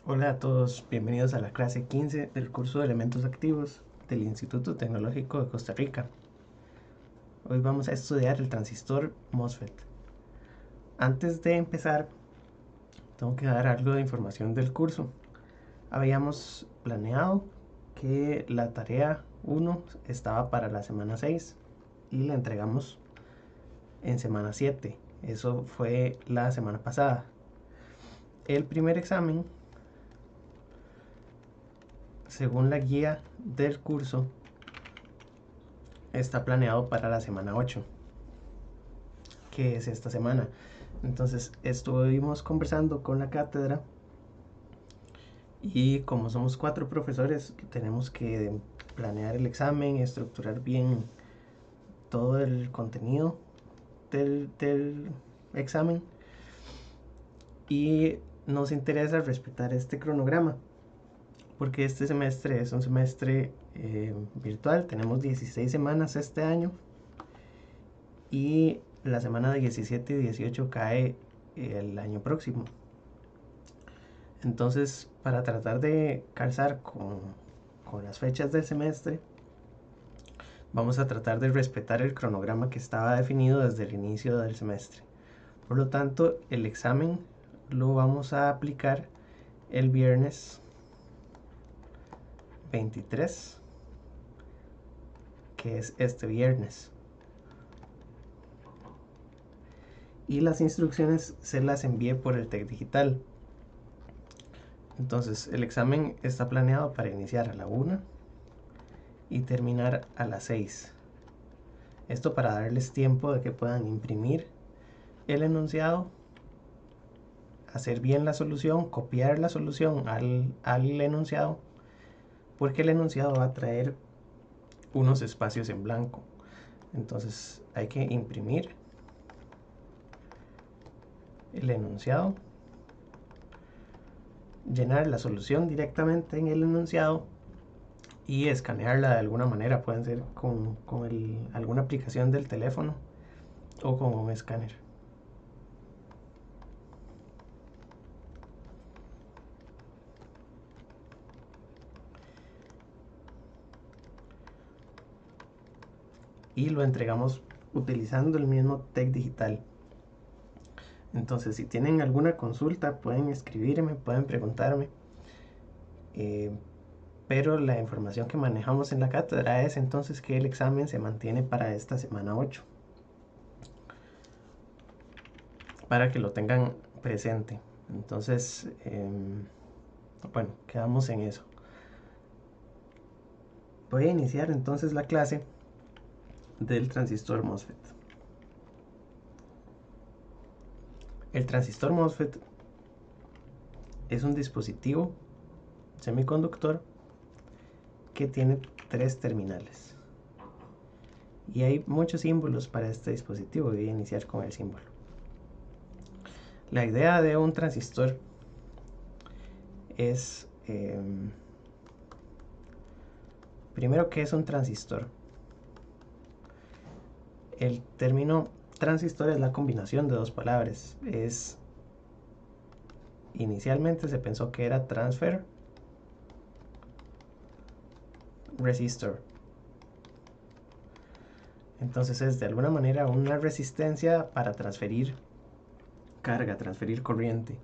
Hola a todos, bienvenidos a la clase 15 del curso de elementos activos del Instituto Tecnológico de Costa Rica. Hoy vamos a estudiar el transistor MOSFET. Antes de empezar, tengo que dar algo de información del curso. Habíamos planeado que la tarea 1 estaba para la semana 6 y la entregamos en semana 7. Eso fue la semana pasada. El primer examen, según la guía del curso, está planeado para la semana 8, que es esta semana. Entonces estuvimos conversando con la cátedra y como somos 4 profesores, tenemos que planear el examen, estructurar bien todo el contenido del examen, y nos interesa respetar este cronograma porque este semestre es un semestre virtual. Tenemos 16 semanas este año y la semana de 17 y 18 cae el año próximo. Entonces, para tratar de calzar con las fechas del semestre, vamos a tratar de respetar el cronograma que estaba definido desde el inicio del semestre. Por lo tanto, el examen lo vamos a aplicar el viernes 23, que es este viernes. Y las instrucciones se las envié por el TEC Digital. Entonces, el examen está planeado para iniciar a la 1 y terminar a las 6. Esto para darles tiempo de que puedan imprimir el enunciado, hacer bien la solución, copiar la solución al enunciado, porque el enunciado va a traer unos espacios en blanco. Entonces hay que imprimir el enunciado, llenar la solución directamente en el enunciado y escanearla de alguna manera. Pueden ser con alguna aplicación del teléfono o con un escáner. Y lo entregamos utilizando el mismo TEC Digital. Entonces, si tienen alguna consulta, pueden escribirme, pueden preguntarme. Pero la información que manejamos en la cátedra es entonces que el examen se mantiene para esta semana 8, para que lo tengan presente. Entonces, bueno, quedamos en eso. Voy a iniciar entonces la clase del transistor MOSFET. El transistor MOSFET es un dispositivo semiconductor que tiene 3 terminales. Y hay muchos símbolos para este dispositivo. Voy a iniciar con el símbolo. La idea de un transistor es, primero, ¿qué es un transistor? El término transistor es la combinación de dos palabras. Inicialmente se pensó que era transfer resistor. Entonces es de alguna manera una resistencia para transferir carga, transferir corriente.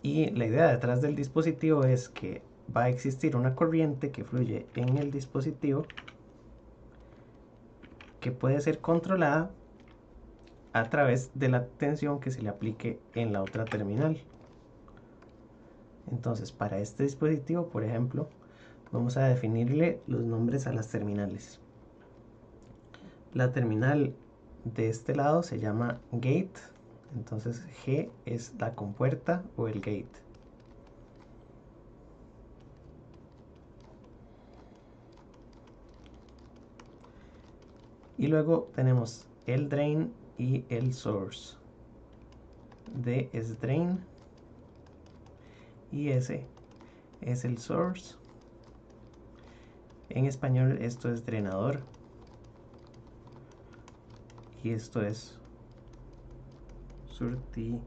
Y la idea detrás del dispositivo es que va a existir una corriente que fluye en el dispositivo que puede ser controlada a través de la tensión que se le aplique en la otra terminal. Entonces, para este dispositivo, por ejemplo, vamos a definirle los nombres a las terminales. La terminal de este lado se llama gate. Entonces G es la compuerta o el gate. Y luego tenemos el drain y el source. D es drain y S es el source. En español esto es drenador y esto es surtidor.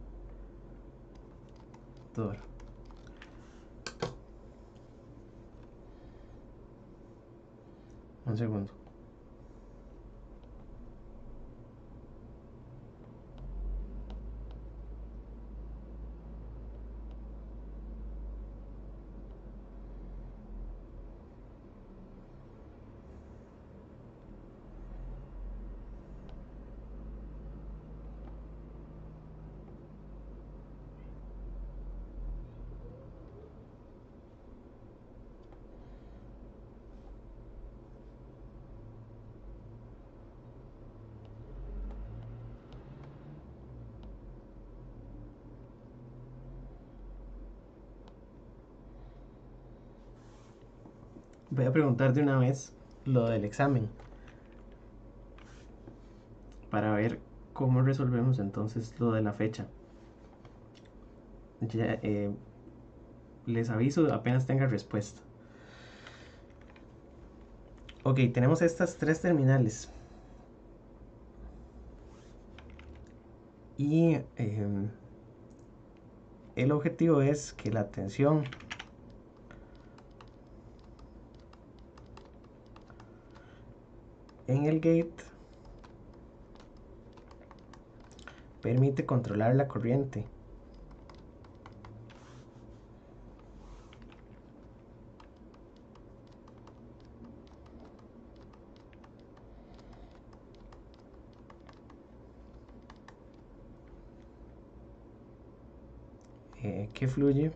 Un segundo. Voy a preguntar de una vez lo del examen para ver cómo resolvemos entonces lo de la fecha. Ya, les aviso apenas tenga respuesta. Ok, tenemos estas tres terminales. Y el objetivo es que la tensión en el gate permite controlar la corriente. Que fluye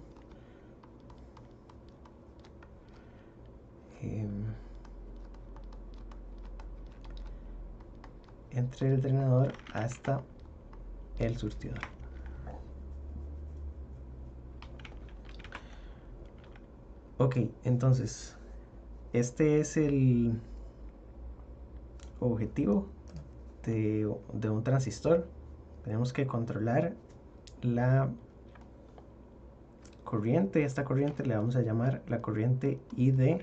entre el drenador hasta el surtidor. Ok, entonces este es el objetivo de un transistor. Tenemos que controlar la corriente. Esta corriente le vamos a llamar la corriente ID,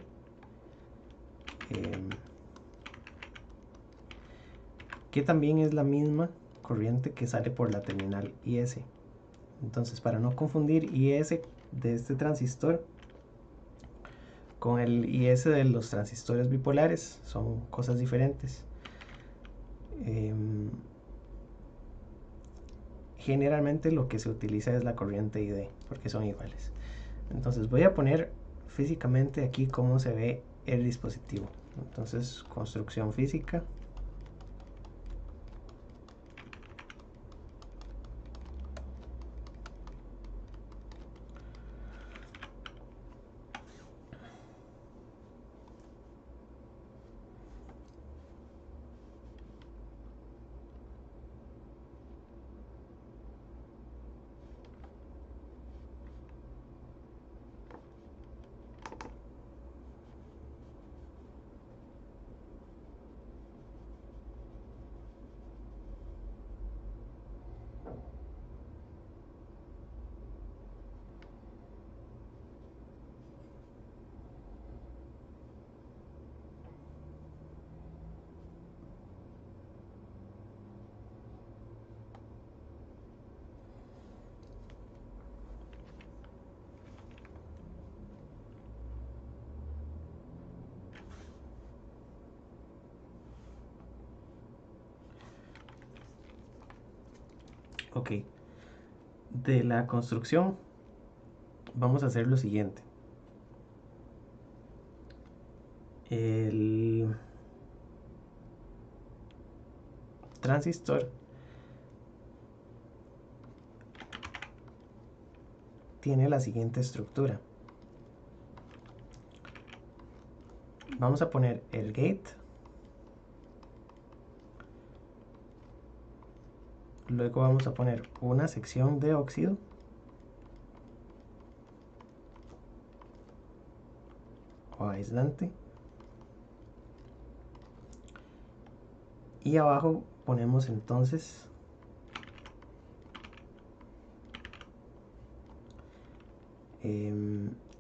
que también es la misma corriente que sale por la terminal IS. Entonces, para no confundir IS de este transistor con el IS de los transistores bipolares, son cosas diferentes. Generalmente lo que se utiliza es la corriente ID porque son iguales. Entonces voy a poner físicamente aquí cómo se ve el dispositivo. Entonces, construcción física. Ok, de la construcción vamos a hacer lo siguiente. El transistor tiene la siguiente estructura. Vamos a poner el gate, luego vamos a poner una sección de óxido o aislante, y abajo ponemos entonces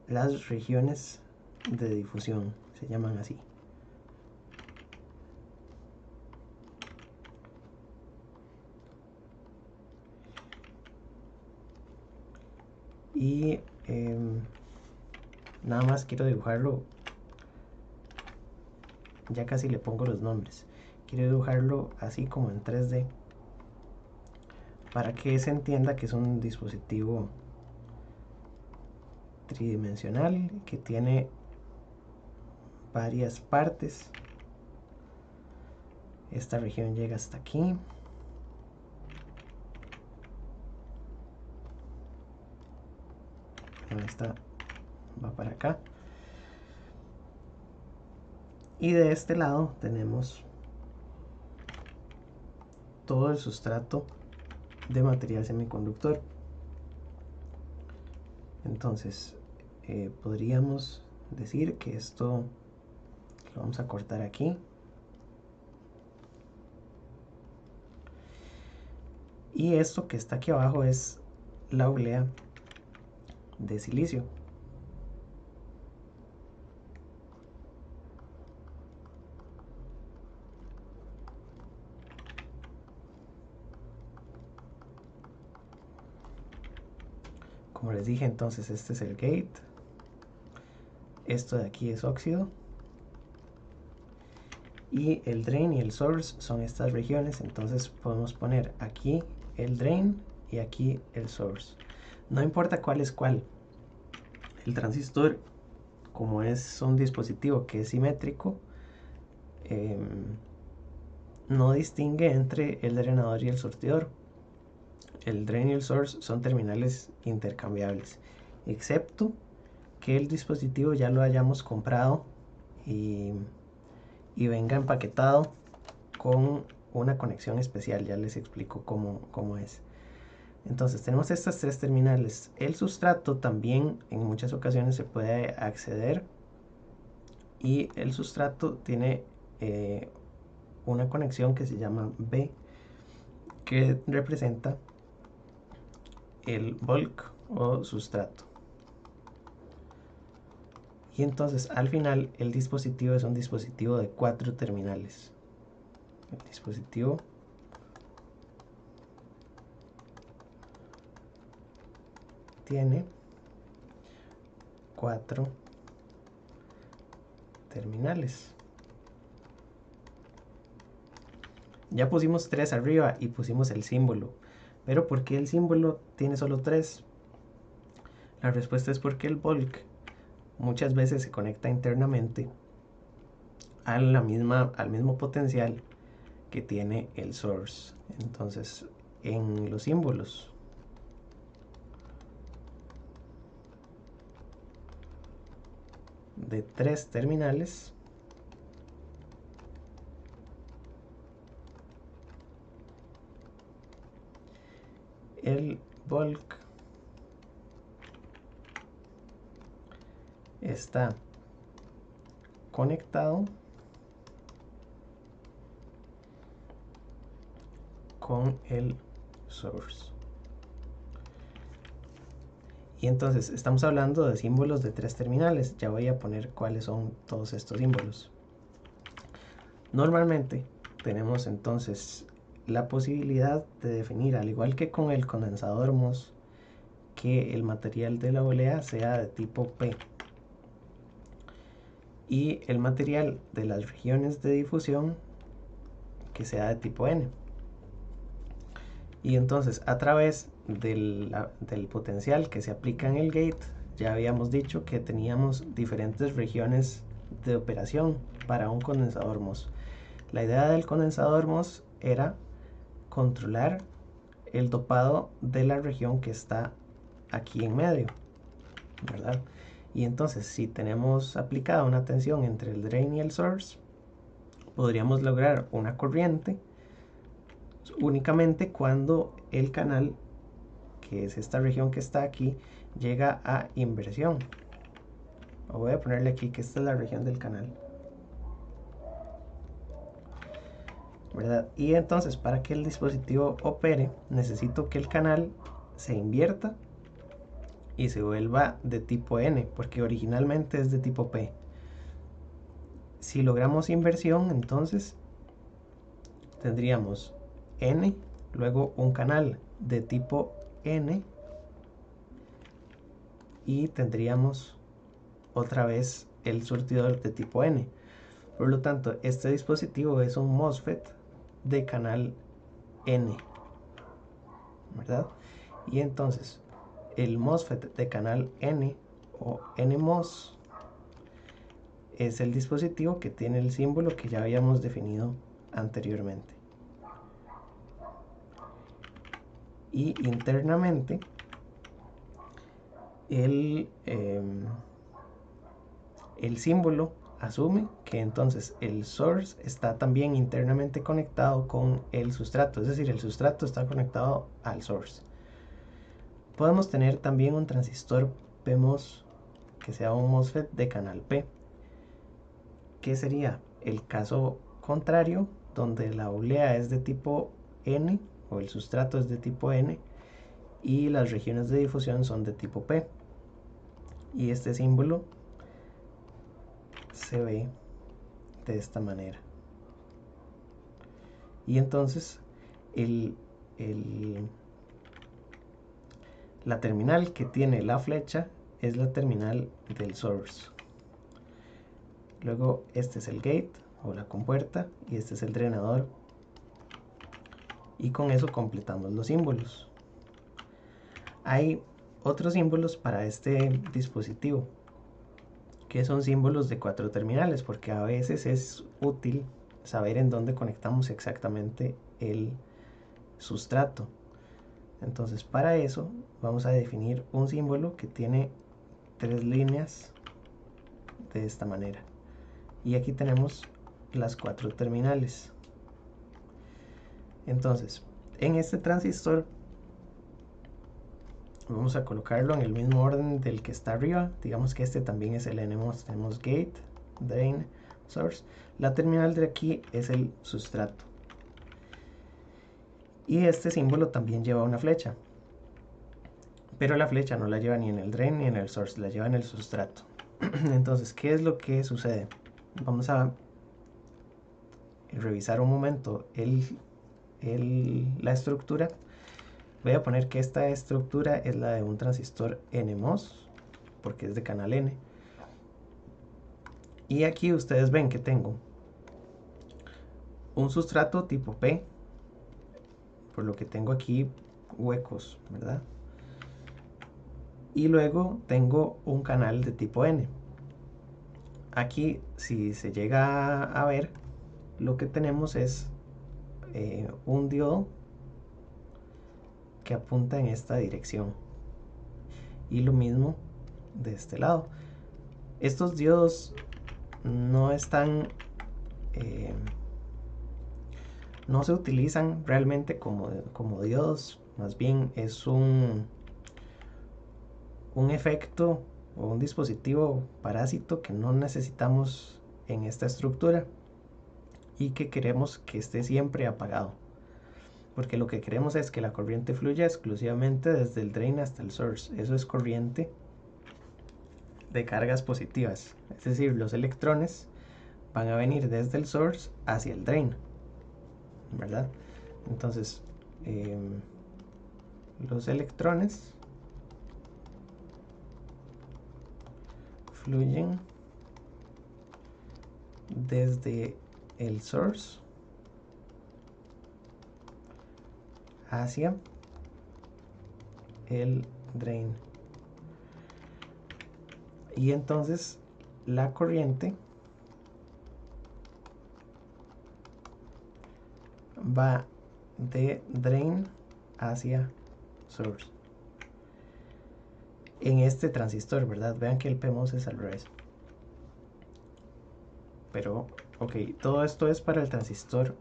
las regiones de difusión, se llaman así. Y nada más quiero dibujarlo ya casi le pongo los nombres. Quiero dibujarlo así como en 3D para que se entienda que es un dispositivo tridimensional que tiene varias partes. Esta región llega hasta aquí. Esta va para acá. Y de este lado tenemos todo el sustrato de material semiconductor. Entonces podríamos decir que esto lo vamos a cortar aquí. Y esto que está aquí abajo es la oblea de silicio. Como les dije, entonces este es el gate. Esto de aquí es óxido. Y el drain y el source son estas regiones. Entonces podemos poner aquí el drain y aquí el source. No importa cuál es cuál. El transistor, como es un dispositivo que es simétrico, no distingue entre el drenador y el surtidor. El drain y el source son terminales intercambiables, excepto que el dispositivo ya lo hayamos comprado y venga empaquetado con una conexión especial. Ya les explico cómo es. Entonces tenemos estas tres terminales. El sustrato también en muchas ocasiones se puede acceder, y el sustrato tiene una conexión que se llama B, que representa el bulk o sustrato. Y entonces al final el dispositivo es un dispositivo de 4 terminales. El dispositivo tiene 4 terminales. Ya pusimos 3 arriba y pusimos el símbolo. Pero ¿por qué el símbolo tiene solo 3? La respuesta es porque el bulk muchas veces se conecta internamente al mismo potencial que tiene el source. Entonces, en los símbolos de 3 terminales, el bulk está conectado con el source. Y entonces estamos hablando de símbolos de 3 terminales. Ya voy a poner cuáles son todos estos símbolos. Normalmente tenemos entonces la posibilidad de definir, al igual que con el condensador MOS, que el material de la oblea sea de tipo P y el material de las regiones de difusión que sea de tipo N. Y entonces a través del potencial que se aplica en el gate, ya habíamos dicho que teníamos diferentes regiones de operación para un condensador MOS. La idea del condensador MOS era controlar el dopado de la región que está aquí en medio, ¿verdad? Y entonces si tenemos aplicada una tensión entre el drain y el source, podríamos lograr una corriente únicamente cuando el canal, que es esta región que está aquí, llega a inversión. Voy a ponerle aquí que esta es la región del canal, ¿verdad? Y entonces para que el dispositivo opere, necesito que el canal se invierta y se vuelva de tipo N, porque originalmente es de tipo P. Si logramos inversión, entonces tendríamos N, luego un canal de tipo N, y tendríamos otra vez el surtidor de tipo N. Por lo tanto, este dispositivo es un MOSFET de canal N, ¿verdad? Y entonces, el MOSFET de canal N o NMOS es el dispositivo que tiene el símbolo que ya habíamos definido anteriormente. Y internamente el símbolo asume que entonces el source está también internamente conectado con el sustrato, es decir, el sustrato está conectado al source. Podemos tener también un transistor PMOS que sea un MOSFET de canal P, que sería el caso contrario, donde la oblea es de tipo N o el sustrato es de tipo N y las regiones de difusión son de tipo P. Y este símbolo se ve de esta manera. Y entonces la terminal que tiene la flecha es la terminal del source. Luego este es el gate o la compuerta y este es el drenador. Y con eso completamos los símbolos. Hay otros símbolos para este dispositivo, que son símbolos de 4 terminales, porque a veces es útil saber en dónde conectamos exactamente el sustrato. Entonces, para eso vamos a definir un símbolo que tiene 3 líneas de esta manera. Y aquí tenemos las 4 terminales. Entonces, en este transistor vamos a colocarlo en el mismo orden del que está arriba. Digamos que este también es el NMOS. Tenemos gate, drain, source. La terminal de aquí es el sustrato. Y este símbolo también lleva una flecha. Pero la flecha no la lleva ni en el drain ni en el source, la lleva en el sustrato. Entonces, ¿qué es lo que sucede? Vamos a revisar un momento la estructura. Voy a poner que esta estructura es la de un transistor NMOS, porque es de canal N. Y aquí ustedes ven que tengo un sustrato tipo P, por lo que tengo aquí huecos, ¿verdad? Y luego tengo un canal de tipo N. Aquí, si se llega a ver, lo que tenemos es un diodo que apunta en esta dirección. Y lo mismo de este lado. Estos diodos no están... no se utilizan realmente como diodos, más bien es un efecto o un dispositivo parásito que no necesitamos en esta estructura y que queremos que esté siempre apagado, porque lo que queremos es que la corriente fluya exclusivamente desde el drain hasta el source. Eso es corriente de cargas positivas, es decir, los electrones van a venir desde el source hacia el drain, ¿verdad? Entonces los electrones fluyen desde el source hacia el drain. Y entonces la corriente va de drain hacia source. En este transistor, ¿verdad? Vean que el PMOS es al revés. Pero, ok, todo esto es para el transistor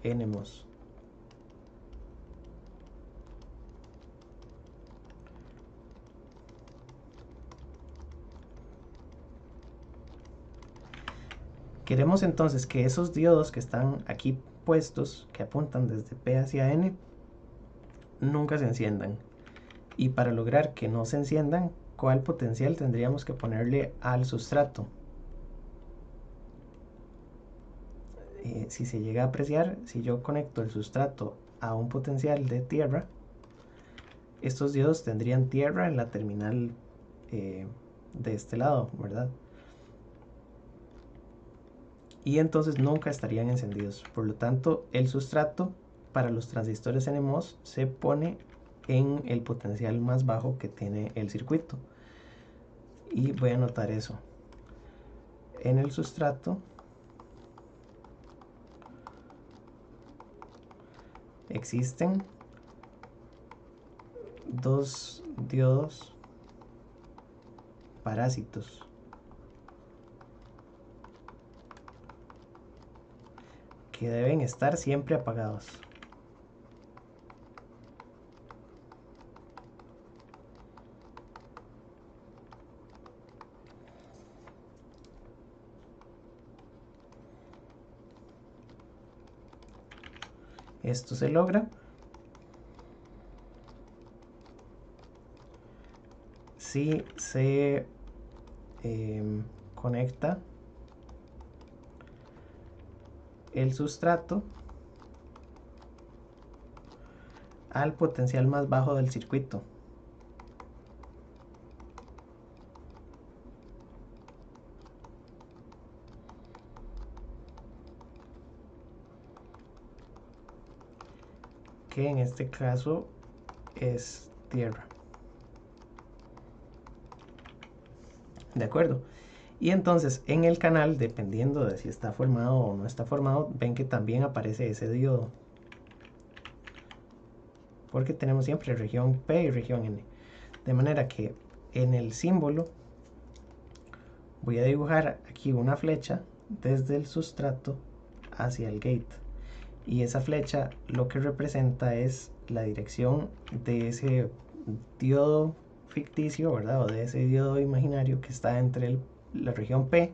NMOS. Queremos entonces que esos diodos que están aquí puestos, que apuntan desde P hacia N, nunca se enciendan. Y para lograr que no se enciendan, ¿cuál potencial tendríamos que ponerle al sustrato? Si se llega a apreciar, si yo conecto el sustrato a un potencial de tierra, estos diodos tendrían tierra en la terminal de este lado, ¿verdad? y entonces nunca estarían encendidos. Por lo tanto, el sustrato para los transistores NMOS se pone en el potencial más bajo que tiene el circuito. Y voy a anotar eso. En el sustrato existen dos diodos parásitos que deben estar siempre apagados. Esto se logra si se conecta el sustrato al potencial más bajo del circuito. Que en este caso es tierra. De acuerdo. Y entonces en el canal, dependiendo de si está formado o no está formado, ven que también aparece ese diodo. Porque tenemos siempre región P y región N. De manera que en el símbolo voy a dibujar aquí una flecha desde el sustrato hacia el gate. Y esa flecha lo que representa es la dirección de ese diodo ficticio, ¿verdad? O de ese diodo imaginario que está entre la región P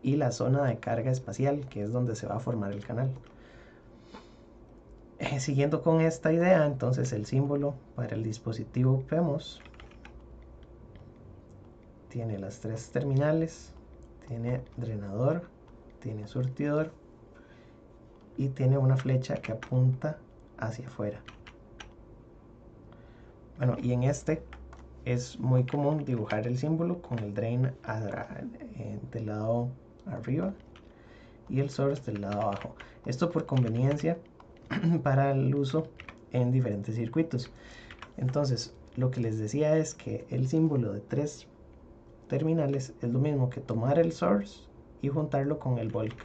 y la zona de carga espacial, que es donde se va a formar el canal. Siguiendo con esta idea, entonces el símbolo para el dispositivo PMOS tiene las tres terminales, tiene drenador, tiene surtidor y tiene una flecha que apunta hacia afuera. Bueno, y en este es muy común dibujar el símbolo con el drain del lado arriba y el source del lado abajo. Esto por conveniencia para el uso en diferentes circuitos. Entonces, lo que les decía es que el símbolo de tres terminales es lo mismo que tomar el source y juntarlo con el bulk.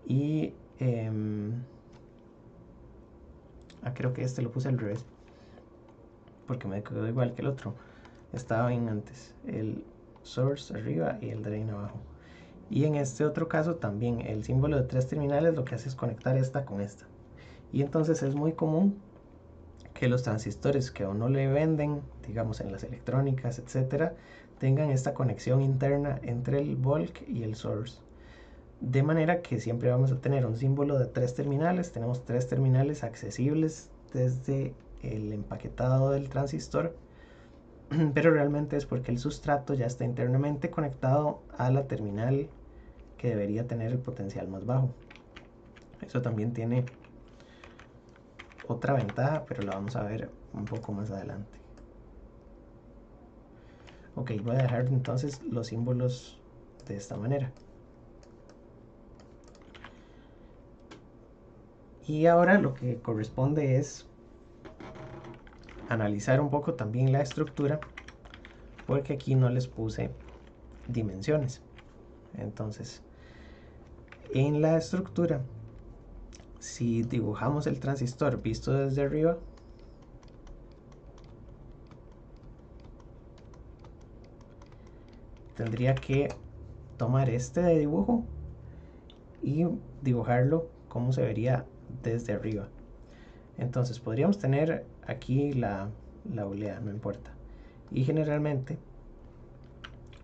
Y creo que este lo puse al revés porque me quedó igual que el otro. Estaba bien antes, el source arriba y el drain abajo. Y en este otro caso también el símbolo de tres terminales lo que hace es conectar esta con esta. Y entonces es muy común que los transistores que aún no le venden, digamos en las electrónicas, etcétera, tengan esta conexión interna entre el bulk y el source. De manera que siempre vamos a tener un símbolo de tres terminales. Tenemos tres terminales accesibles desde el empaquetado del transistor, pero realmente es porque el sustrato ya está internamente conectado a la terminal que debería tener el potencial más bajo. Eso también tiene otra ventaja, pero la vamos a ver un poco más adelante. Ok, voy a dejar entonces los símbolos de esta manera. Y ahora lo que corresponde es analizar un poco también la estructura, porque aquí no les puse dimensiones. Entonces, en la estructura, si dibujamos el transistor visto desde arriba, tendría que tomar este de dibujo y dibujarlo como se vería desde arriba. Entonces podríamos tener aquí la olea, no importa. Y generalmente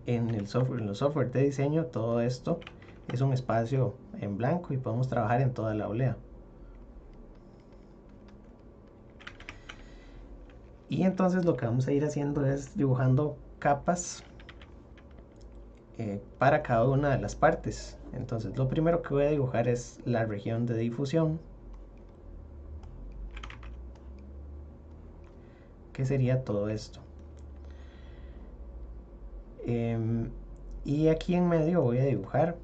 en los software de diseño todo esto es un espacio en blanco y podemos trabajar en toda la olea. Y entonces lo que vamos a ir haciendo es dibujando capas para cada una de las partes. Entonces lo primero que voy a dibujar es la región de difusión, que sería todo esto. Y aquí en medio voy a dibujar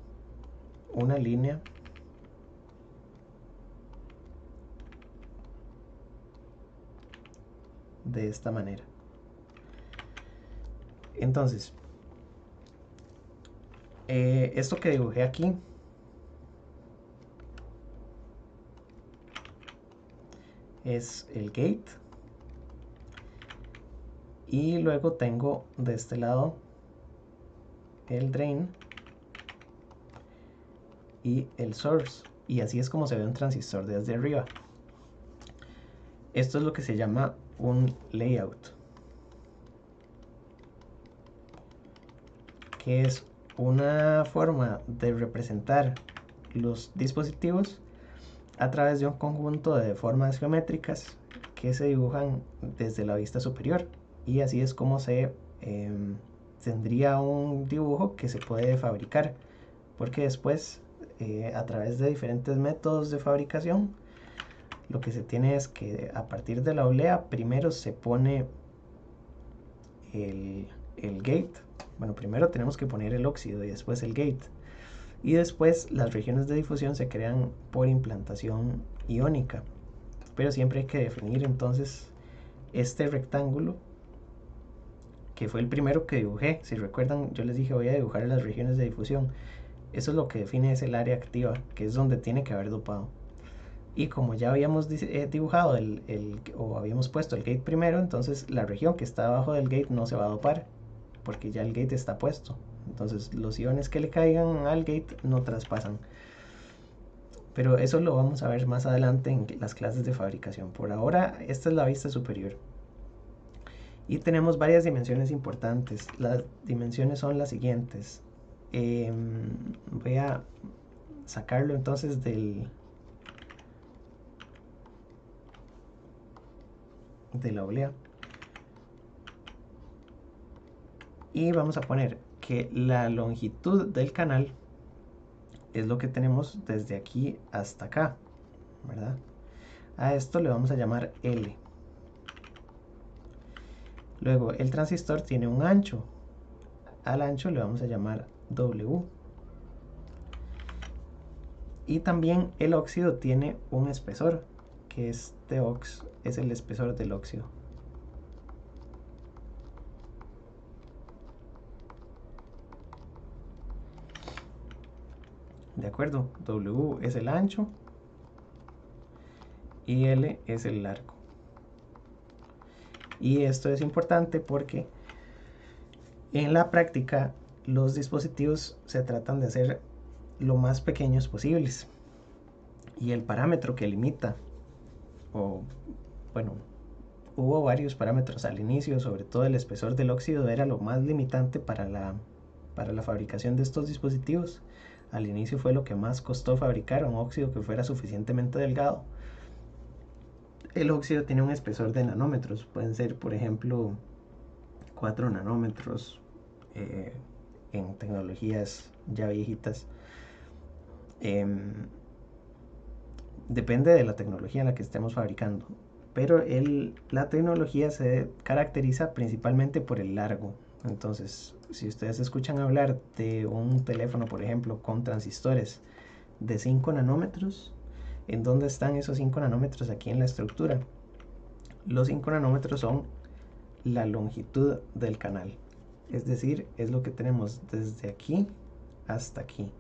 una línea de esta manera. Entonces, esto que dibujé aquí es el gate, y luego tengo de este lado el drain y el source, y así es como se ve un transistor desde arriba. Esto es lo que se llama un layout, que es una forma de representar los dispositivos a través de un conjunto de formas geométricas que se dibujan desde la vista superior, y así es como se tendría un dibujo que se puede fabricar, porque después a través de diferentes métodos de fabricación lo que se tiene es que a partir de la oblea primero se pone el gate. Bueno, primero tenemos que poner el óxido y después el gate, y después las regiones de difusión se crean por implantación iónica, pero siempre hay que definir entonces este rectángulo, que fue el primero que dibujé. Si recuerdan, yo les dije voy a dibujar las regiones de difusión. Eso es lo que define, es el área activa, que es donde tiene que haber dopado. Y como ya habíamos dibujado o habíamos puesto el gate primero, entonces la región que está abajo del gate no se va a dopar, porque ya el gate está puesto. Entonces los iones que le caigan al gate no traspasan. Pero eso lo vamos a ver más adelante en las clases de fabricación. Por ahora, esta es la vista superior. Y tenemos varias dimensiones importantes. Las dimensiones son las siguientes. Voy a sacarlo entonces de la oblea. Y vamos a poner que la longitud del canal es lo que tenemos desde aquí hasta acá, ¿verdad? A esto le vamos a llamar L. Luego el transistor tiene un ancho. Al ancho le vamos a llamar W. Y también el óxido tiene un espesor, que este ox es el espesor del óxido. ¿De acuerdo? W es el ancho y L es el largo. Y esto es importante porque en la práctica los dispositivos se tratan de hacer lo más pequeños posibles. Y el parámetro que limita, bueno, hubo varios parámetros al inicio, sobre todo el espesor del óxido era lo más limitante para la fabricación de estos dispositivos. Al inicio fue lo que más costó fabricar, un óxido que fuera suficientemente delgado. El óxido tiene un espesor de nanómetros, pueden ser por ejemplo 4 nanómetros en tecnologías ya viejitas. Depende de la tecnología en la que estemos fabricando, pero la tecnología se caracteriza principalmente por el largo. Entonces, si ustedes escuchan hablar de un teléfono, por ejemplo, con transistores de 5 nanómetros, ¿en dónde están esos 5 nanómetros? Aquí en la estructura. Los 5 nanómetros son la longitud del canal, es decir, es lo que tenemos desde aquí hasta aquí.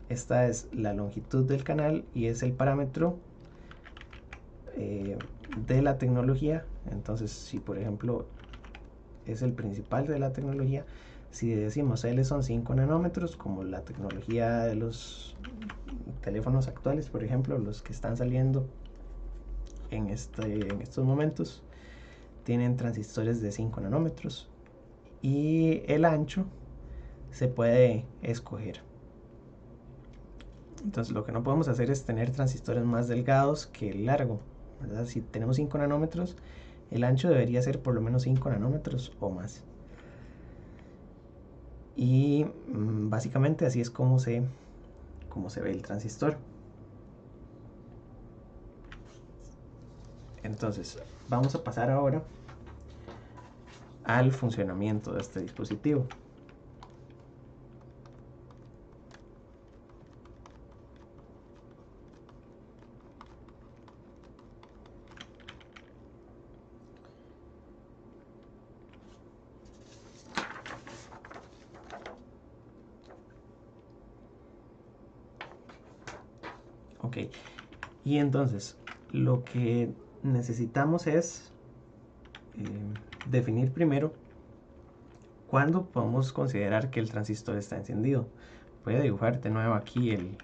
Esta es la longitud del canal y es el parámetro de la tecnología. Entonces, si por ejemplo es el principal de la tecnología, si decimos L son 5 nanómetros, como la tecnología de los teléfonos actuales, por ejemplo, los que están saliendo en estos momentos, tienen transistores de 5 nanómetros. Y el ancho se puede escoger. Entonces lo que no podemos hacer es tener transistores más delgados que el largo, ¿verdad? Si tenemos 5 nanómetros, el ancho debería ser por lo menos 5 nanómetros o más. Y básicamente así es como se ve el transistor. Entonces vamos a pasar ahora al funcionamiento de este dispositivo. Ok, y entonces lo que necesitamos es definir primero cuándo podemos considerar que el transistor está encendido. Voy a dibujar de nuevo aquí el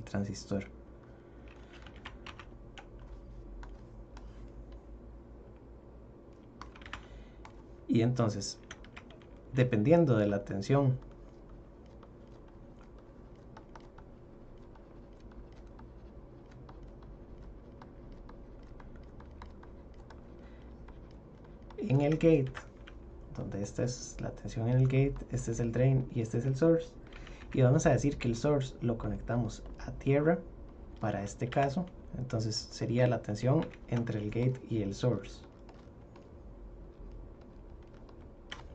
transistor. Y entonces, dependiendo de la tensión en el gate, donde esta es la tensión en el gate, este es el drain y este es el source, y vamos a decir que el source lo conectamos a tierra para este caso, entonces sería la tensión entre el gate y el source,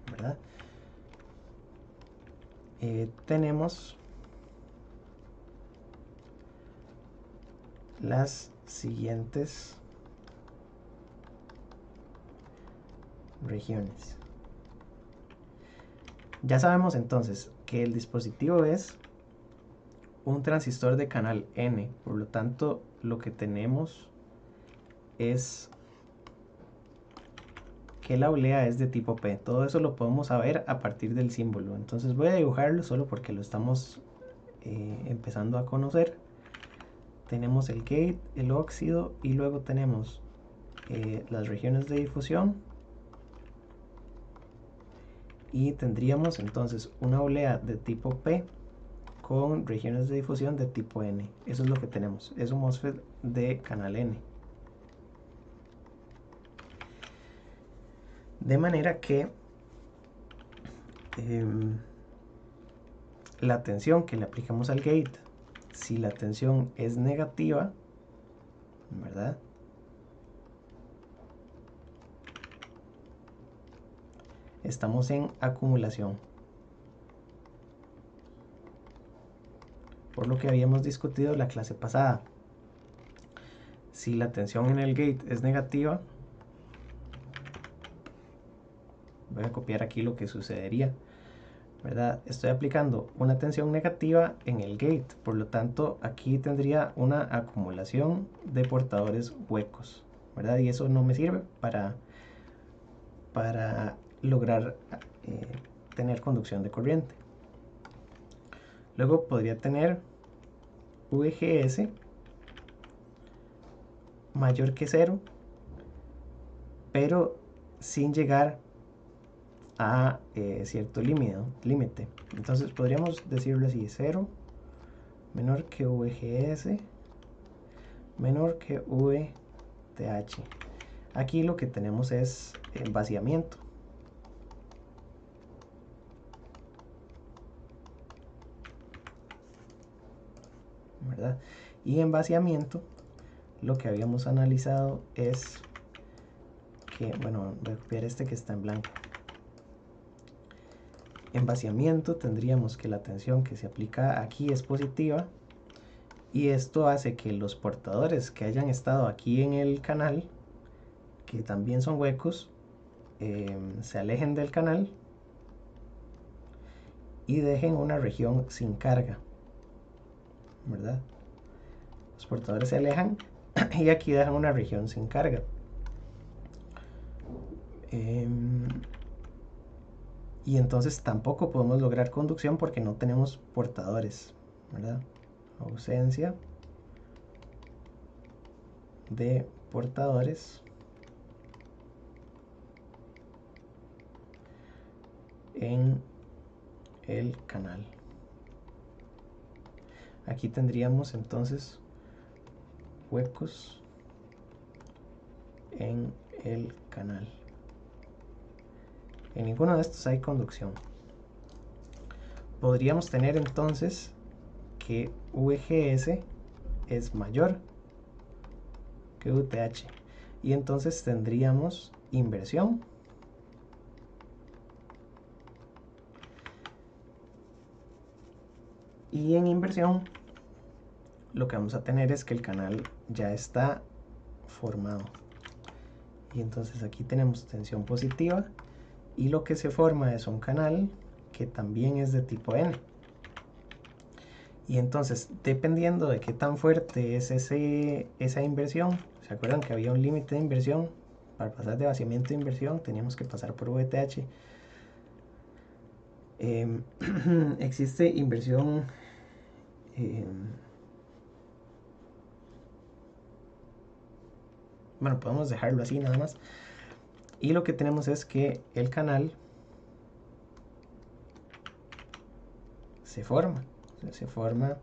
¿verdad? Tenemos las siguientes regiones. Ya sabemos entonces que el dispositivo es un transistor de canal N, por lo tanto lo que tenemos es que la olea es de tipo P. Todo eso lo podemos saber a partir del símbolo. Entonces voy a dibujarlo solo porque lo estamos empezando a conocer. Tenemos el gate, el óxido y luego tenemos las regiones de difusión. Y tendríamos entonces una olea de tipo P con regiones de difusión de tipo N. Eso es lo que tenemos. Es un MOSFET de canal N. De manera que la tensión que le aplicamos al gate, si la tensión es negativa, ¿verdad? Estamos en acumulación. Por lo que habíamos discutido la clase pasada. Si la tensión en el gate es negativa, voy a copiar aquí lo que sucedería, ¿verdad? Estoy aplicando una tensión negativa en el gate, por lo tanto aquí tendría una acumulación de portadores huecos, ¿verdad? Y eso no me sirve para lograr tener conducción de corriente. Luego podría tener VGS mayor que 0, pero sin llegar a cierto límite. Entonces podríamos decirlo así: 0 menor que VGS menor que VTH. Aquí lo que tenemos es vaciamiento, ¿verdad? Y en vaciamiento lo que habíamos analizado es que, bueno, voy a copiar este que está en blanco. En vaciamiento tendríamos que la tensión que se aplica aquí es positiva, y esto hace que los portadores que hayan estado aquí en el canal, que también son huecos, se alejen del canal y dejen una región sin carga, ¿verdad? Los portadores se alejan y aquí dejan una región sin carga. Y entonces tampoco podemos lograr conducción porque no tenemos portadores, ¿verdad? Ausencia de portadores en el canal. Aquí tendríamos entonces huecos en el canal. En ninguno de estos hay conducción. Podríamos tener entonces que VGS es mayor que VTH, y entonces tendríamos inversión. Y en inversión lo que vamos a tener es que el canal ya está formado. Y entonces aquí tenemos tensión positiva y lo que se forma es un canal que también es de tipo N. Y entonces, dependiendo de qué tan fuerte es esa inversión, ¿se acuerdan que había un límite de inversión? Para pasar de vaciamiento a inversión teníamos que pasar por VTH. Existe inversión bueno, podemos dejarlo así nada más. Y lo que tenemos es que el canal se forma. O sea, se forma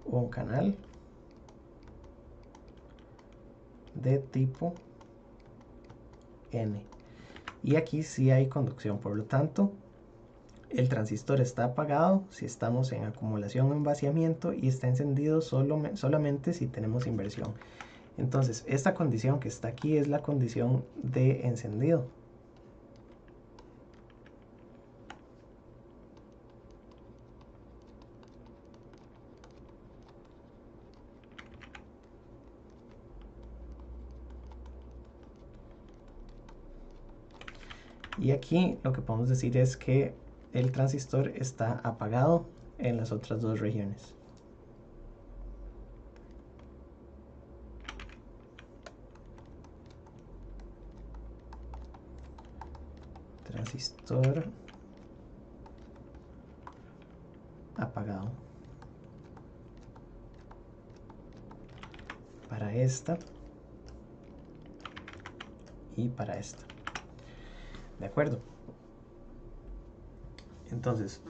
un canal de tipo N. Y aquí sí hay conducción, por lo tanto, el transistor está apagado si estamos en acumulación o en vaciamiento y está encendido solamente si tenemos inversión. Entonces, esta condición que está aquí es la condición de encendido. Y aquí lo que podemos decir es que el transistor está apagado en las otras dos regiones. Transistor apagado. Para esta y para esta. ¿De acuerdo? Entonces,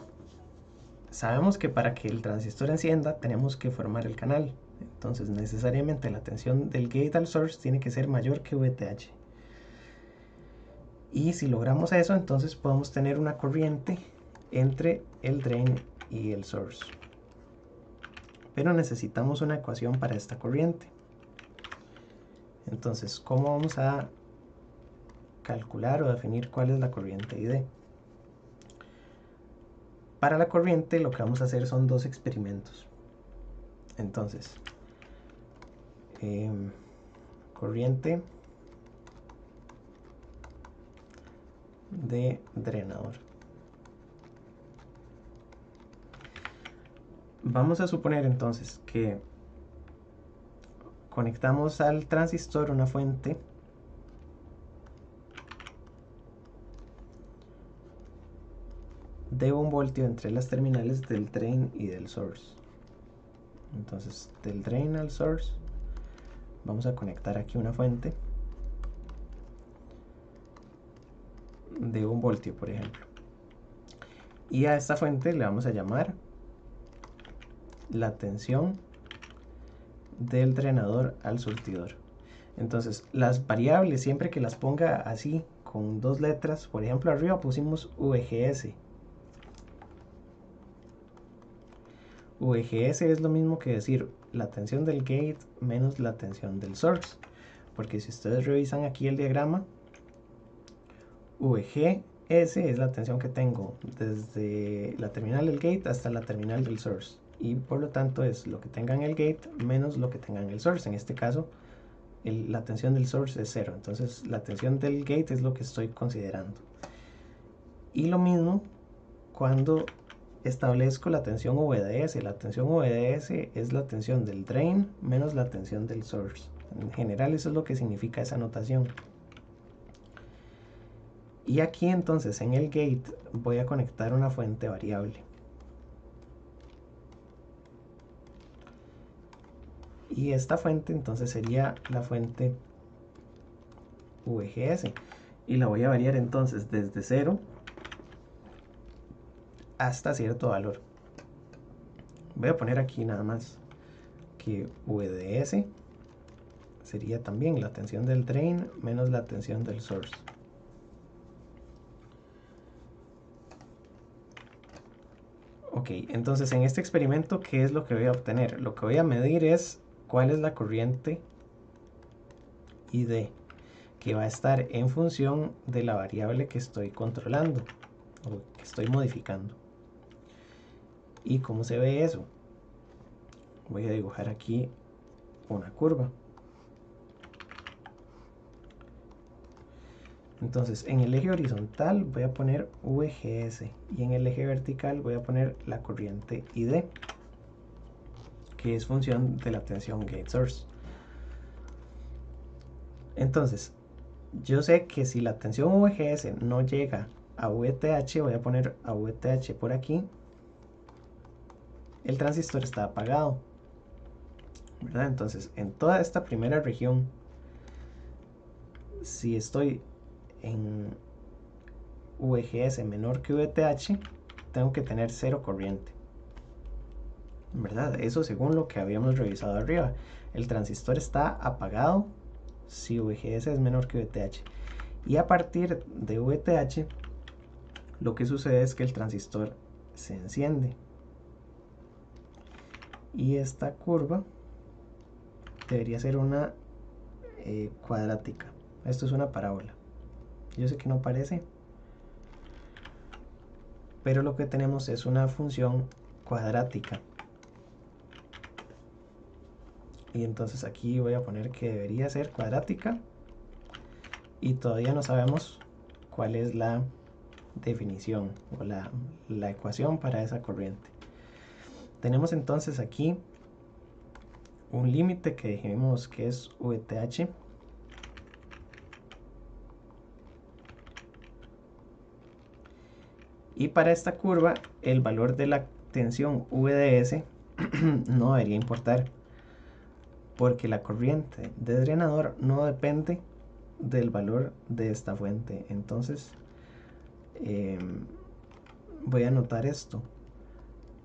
sabemos que para que el transistor encienda tenemos que formar el canal. Entonces, necesariamente la tensión del gate al source tiene que ser mayor que VTH. Y si logramos eso, entonces podemos tener una corriente entre el drain y el source. Pero necesitamos una ecuación para esta corriente. Entonces, ¿cómo vamos a calcular o definir cuál es la corriente ID? Para la corriente lo que vamos a hacer son dos experimentos. Entonces, corriente de drenador. Vamos a suponer entonces que conectamos al transistor una fuente de 1 voltio entre las terminales del drain y del source. Entonces, del drain al source vamos a conectar aquí una fuente de 1 voltio, por ejemplo. Y a esta fuente le vamos a llamar la tensión del drenador al surtidor. Entonces, las variables, siempre que las ponga así, con dos letras, por ejemplo, arriba pusimos VGS. VGS es lo mismo que decir la tensión del gate menos la tensión del source. Porque si ustedes revisan aquí el diagrama, VGS es la tensión que tengo desde la terminal del gate hasta la terminal del source. Y por lo tanto es lo que tenga en el gate menos lo que tenga en el source. En este caso, la tensión del source es 0. Entonces la tensión del gate es lo que estoy considerando. Y lo mismo cuando establezco la tensión VDS. La tensión VDS es la tensión del drain menos la tensión del source. En general eso es lo que significa esa notación. Y aquí entonces en el gate voy a conectar una fuente variable. Y esta fuente entonces sería la fuente VGS. Y la voy a variar entonces desde 0 hasta cierto valor. Voy a poner aquí nada más que VDS sería también la tensión del drain menos la tensión del source. Ok, entonces en este experimento, ¿qué es lo que voy a obtener? Lo que voy a medir es cuál es la corriente ID, que va a estar en función de la variable que estoy controlando o que estoy modificando. ¿Y cómo se ve eso? Voy a dibujar aquí una curva. Entonces en el eje horizontal voy a poner VGS y en el eje vertical voy a poner la corriente ID, que es función de la tensión gate source. Entonces yo sé que si la tensión VGS no llega a VTH, voy a poner a VTH por aquí, el transistor está apagado, ¿verdad? Entonces en toda esta primera región, si estoy en VGS menor que VTH, tengo que tener cero corriente, ¿verdad? Eso según lo que habíamos revisado arriba. El transistor está apagado si VGS es menor que VTH. Y a partir de VTH, lo que sucede es que el transistor se enciende. Y esta curva debería ser una cuadrática. Esto es una parábola. Yo sé que no parece, pero lo que tenemos es una función cuadrática. Y entonces aquí voy a poner que debería ser cuadrática. Y todavía no sabemos cuál es la definición o la ecuación para esa corriente. Tenemos entonces aquí un límite que dijimos que es VTH. Y para esta curva, el valor de la tensión VDS no debería importar, porque la corriente de drenador no depende del valor de esta fuente. Entonces, voy a anotar esto.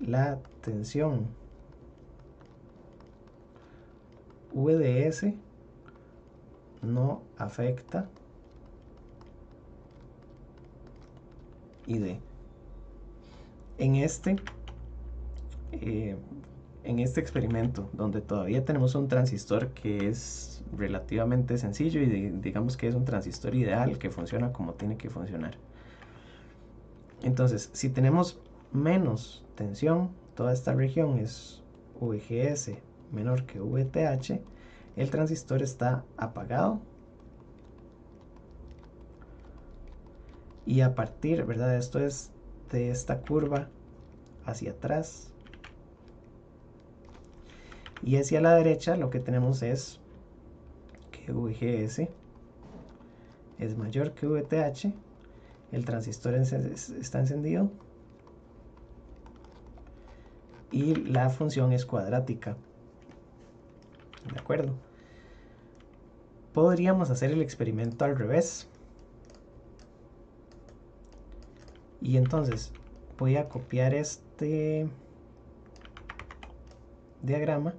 La tensión VDS no afecta ID. En este experimento, donde todavía tenemos un transistor que es relativamente sencillo y digamos que es un transistor ideal que funciona como tiene que funcionar. Entonces, si tenemos menos tensión, toda esta región es VGS menor que VTH, el transistor está apagado. Y a partir, ¿verdad? Esto es de esta curva hacia atrás. Y hacia la derecha lo que tenemos es que VGS es mayor que VTH, el transistor está encendido y la función es cuadrática. ¿De acuerdo? Podríamos hacer el experimento al revés. Y entonces voy a copiar este diagrama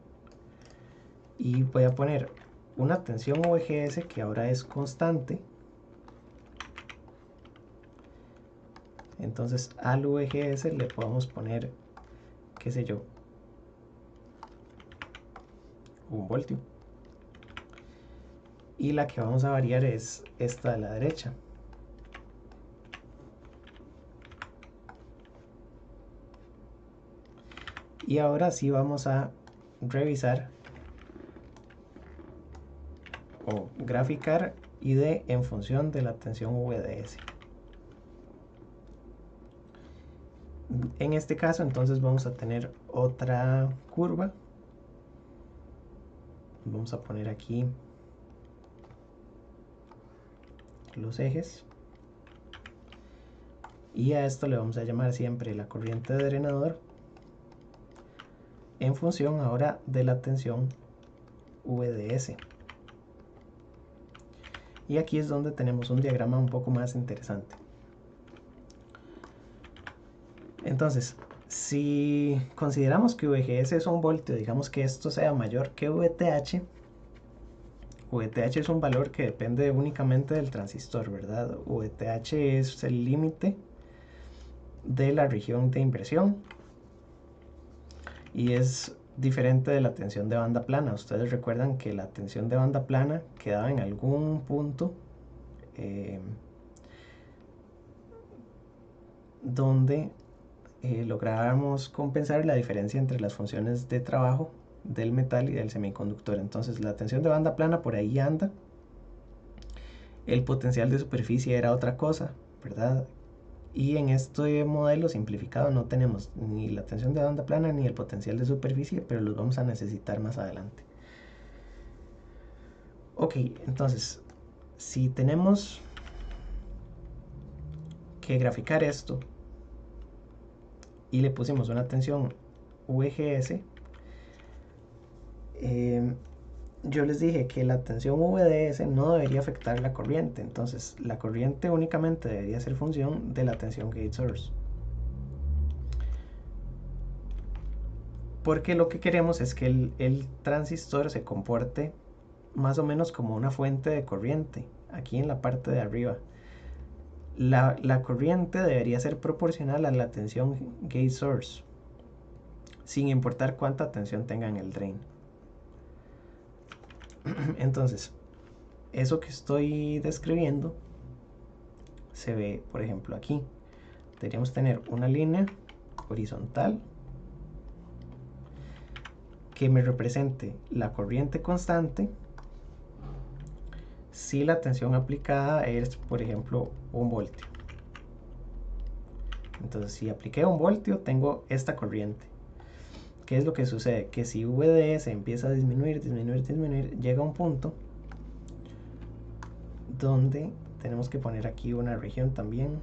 y voy a poner una tensión VGS que ahora es constante. Entonces al VGS le podemos poner, qué sé yo, 1 voltio. Y la que vamos a variar es esta de la derecha. Y ahora sí vamos a revisar o graficar ID en función de la tensión VDS. En este caso entonces vamos a tener otra curva. Vamos a poner aquí los ejes. Y a esto le vamos a llamar siempre la corriente de drenador en función ahora de la tensión VDS. Y aquí es donde tenemos un diagrama un poco más interesante. Entonces, si consideramos que VGS es 1 voltio, digamos que esto sea mayor que VTH, VTH es un valor que depende únicamente del transistor, ¿verdad? VTH es el límite de la región de inversión y es diferente de la tensión de banda plana. Ustedes recuerdan que la tensión de banda plana quedaba en algún punto donde lográbamos compensar la diferencia entre las funciones de trabajo del metal y del semiconductor. Entonces la tensión de banda plana por ahí anda el potencial de superficie era otra cosa, ¿verdad? Y en este modelo simplificado no tenemos ni la tensión de banda plana ni el potencial de superficie, pero los vamos a necesitar más adelante. Ok, entonces, si tenemos que graficar esto y le pusimos una tensión VGS, yo les dije que la tensión VDS no debería afectar la corriente, entonces la corriente únicamente debería ser función de la tensión gate source. Porque lo que queremos es que el transistor se comporte más o menos como una fuente de corriente, aquí en la parte de arriba. La corriente debería ser proporcional a la tensión gate source, sin importar cuánta tensión tenga en el drain. Entonces, eso que estoy describiendo se ve, por ejemplo, aquí. Deberíamos tener una línea horizontal que me represente la corriente constante si la tensión aplicada es, por ejemplo, 1 voltio. Entonces, si apliqué 1 voltio, tengo esta corriente. ¿Qué es lo que sucede? Que si VDS empieza a disminuir, llega a un punto donde tenemos que poner aquí una región también,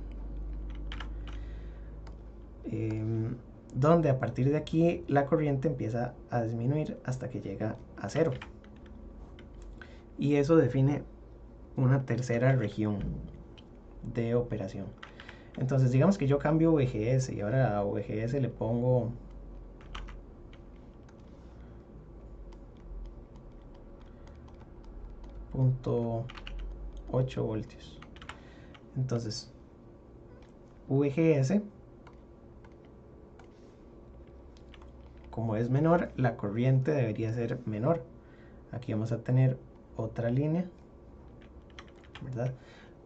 donde a partir de aquí la corriente empieza a disminuir hasta que llega a 0. Y eso define una tercera región de operación. Entonces, digamos que yo cambio VGS y ahora a VGS le pongo 0.8 voltios. Entonces, VGS, como es menor, la corriente debería ser menor. Aquí vamos a tener otra línea, ¿verdad?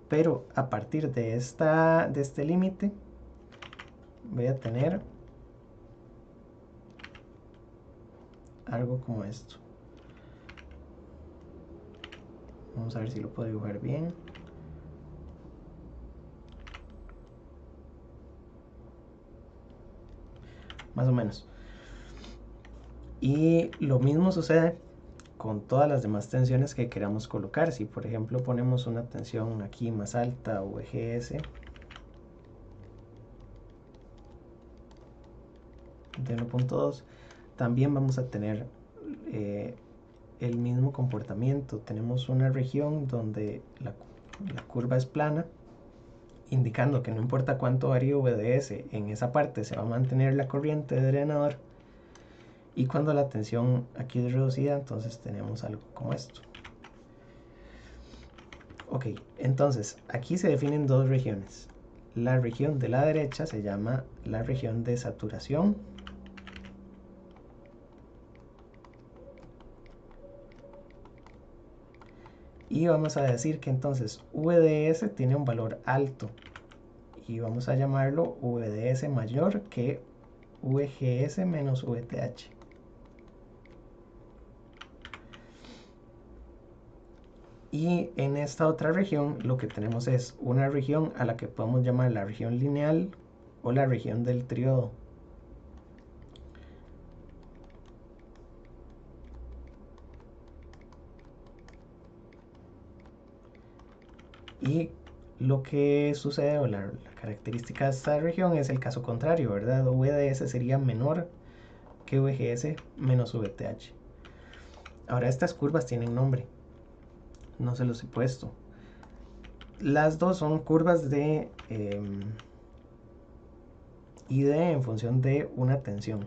Pero a partir de este límite voy a tener algo como esto. Vamos a ver si lo puedo dibujar bien. Más o menos. Y lo mismo sucede con todas las demás tensiones que queramos colocar. Si por ejemplo ponemos una tensión aquí más alta, VGS de 1.2, también vamos a tener el mismo comportamiento. Tenemos una región donde la curva es plana, indicando que no importa cuánto varíe VDS, en esa parte se va a mantener la corriente de drenador. Y cuando la tensión aquí es reducida, entonces tenemos algo como esto. Ok, entonces aquí se definen dos regiones. La región de la derecha se llama la región de saturación. Y vamos a decir que entonces VDS tiene un valor alto. Y vamos a llamarlo VDS mayor que VGS menos VTH. Y en esta otra región lo que tenemos es una región a la que podemos llamar la región lineal o la región del triodo. Y lo que sucede o la característica de esta región es el caso contrario, ¿verdad? VDS sería menor que VGS menos VTH. Ahora estas curvas tienen nombre, no se los he puesto. Las dos son curvas de ID en función de una tensión.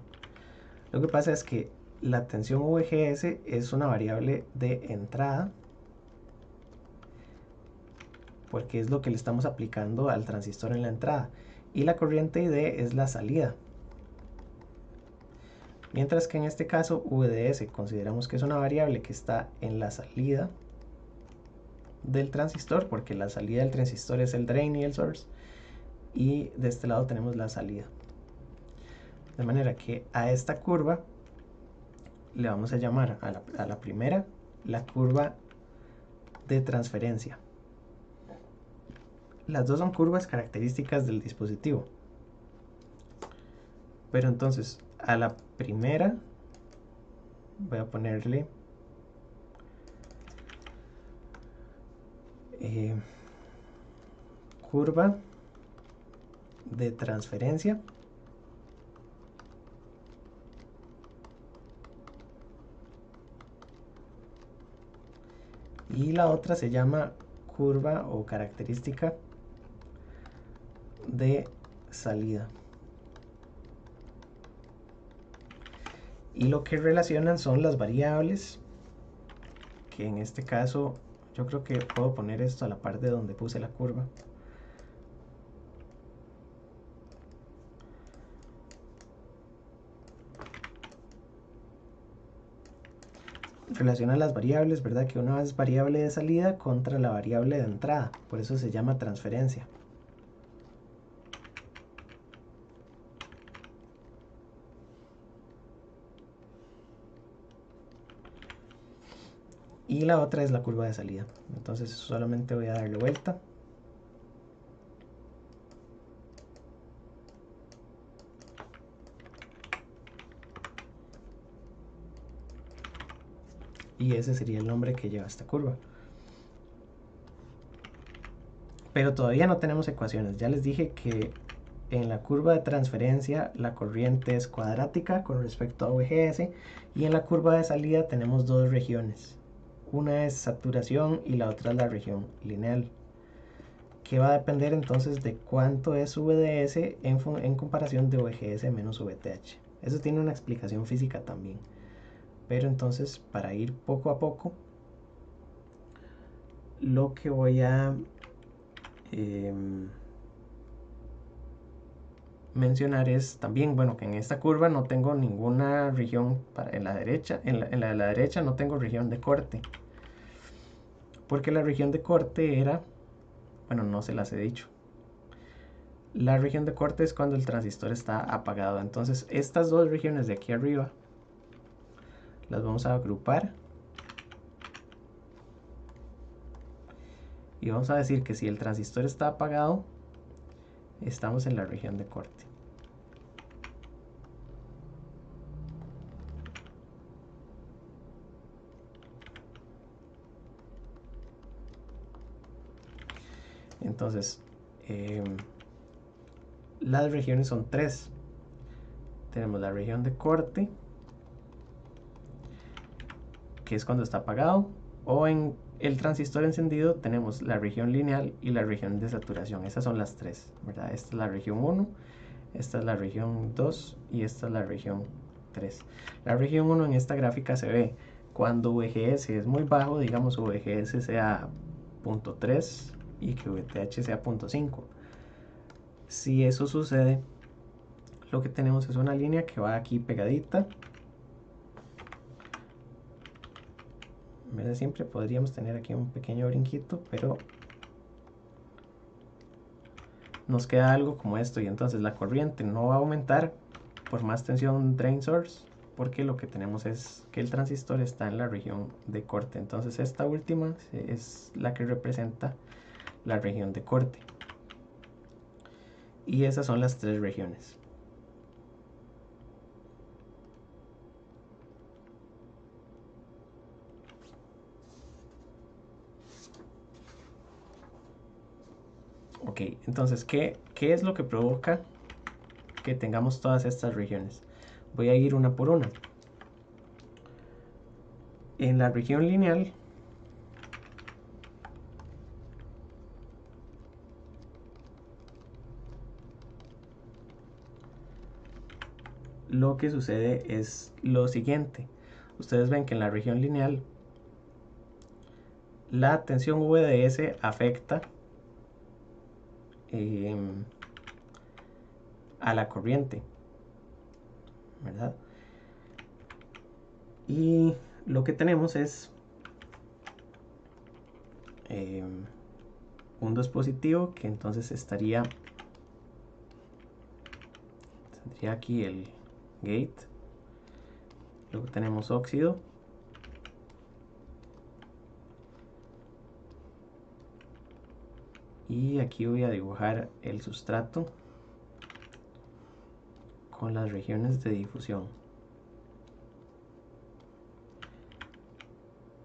Lo que pasa es que la tensión VGS es una variable de entrada, porque es lo que le estamos aplicando al transistor en la entrada, y la corriente ID es la salida. Mientras que en este caso VDS consideramos que es una variable que está en la salida del transistor, porque la salida del transistor es el drain y el source, y de este lado tenemos la salida. De manera que a esta curva le vamos a llamar a la primera la curva de transferencia. Las dos son curvas características del dispositivo. Pero entonces, a la primera voy a ponerle curva de transferencia. Y la otra se llama curva o característica de salida. Y lo que relacionan son las variables, que en este caso yo creo que puedo poner esto a la parte donde puse la curva. Relaciona las variables, ¿verdad? Que una es variable de salida contra la variable de entrada. Por eso se llama transferencia. Y la otra es la curva de salida. Entonces solamente voy a darle vuelta. Y ese sería el nombre que lleva esta curva. Pero todavía no tenemos ecuaciones. Ya les dije que en la curva de transferencia la corriente es cuadrática con respecto a VGS, y en la curva de salida tenemos dos regiones. Una es saturación y la otra es la región lineal, que va a depender entonces de cuánto es VDS en comparación de VGS menos VTH. Eso tiene una explicación física también. Pero entonces, para ir poco a poco, lo que voy a mencionar es también, bueno, que en esta curva no tengo ninguna región en la derecha, en la de la derecha no tengo región de corte, porque la región de corte era, bueno, no se las he dicho. La región de corte es cuando el transistor está apagado. Entonces estas dos regiones de aquí arriba las vamos a agrupar y vamos a decir que si el transistor está apagado, estamos en la región de corte. Entonces, las regiones son tres. Tenemos la región de corte, que es cuando está apagado, o en el transistor encendido tenemos la región lineal y la región de saturación. Esas son las tres, ¿verdad? Esta es la región 1, esta es la región 2 y esta es la región 3. La región 1 en esta gráfica se ve cuando VGS es muy bajo, digamos VGS sea 0.3 y que VTH sea 0.5. Si eso sucede, lo que tenemos es una línea que va aquí pegadita. Siempre podríamos tener aquí un pequeño brinquito, pero nos queda algo como esto, y entonces la corriente no va a aumentar por más tensión drain source, porque lo que tenemos es que el transistor está en la región de corte. Entonces esta última es la que representa la región de corte, y esas son las tres regiones. Ok, entonces ¿qué es lo que provoca que tengamos todas estas regiones? Voy a ir una por una. En la región lineal lo que sucede es lo siguiente. Ustedes ven que en la región lineal la tensión VDS afecta a la corriente, ¿verdad? Y lo que tenemos es un 2 positivo, que entonces tendría aquí el gate. Luego tenemos óxido. Y aquí voy a dibujar el sustrato con las regiones de difusión.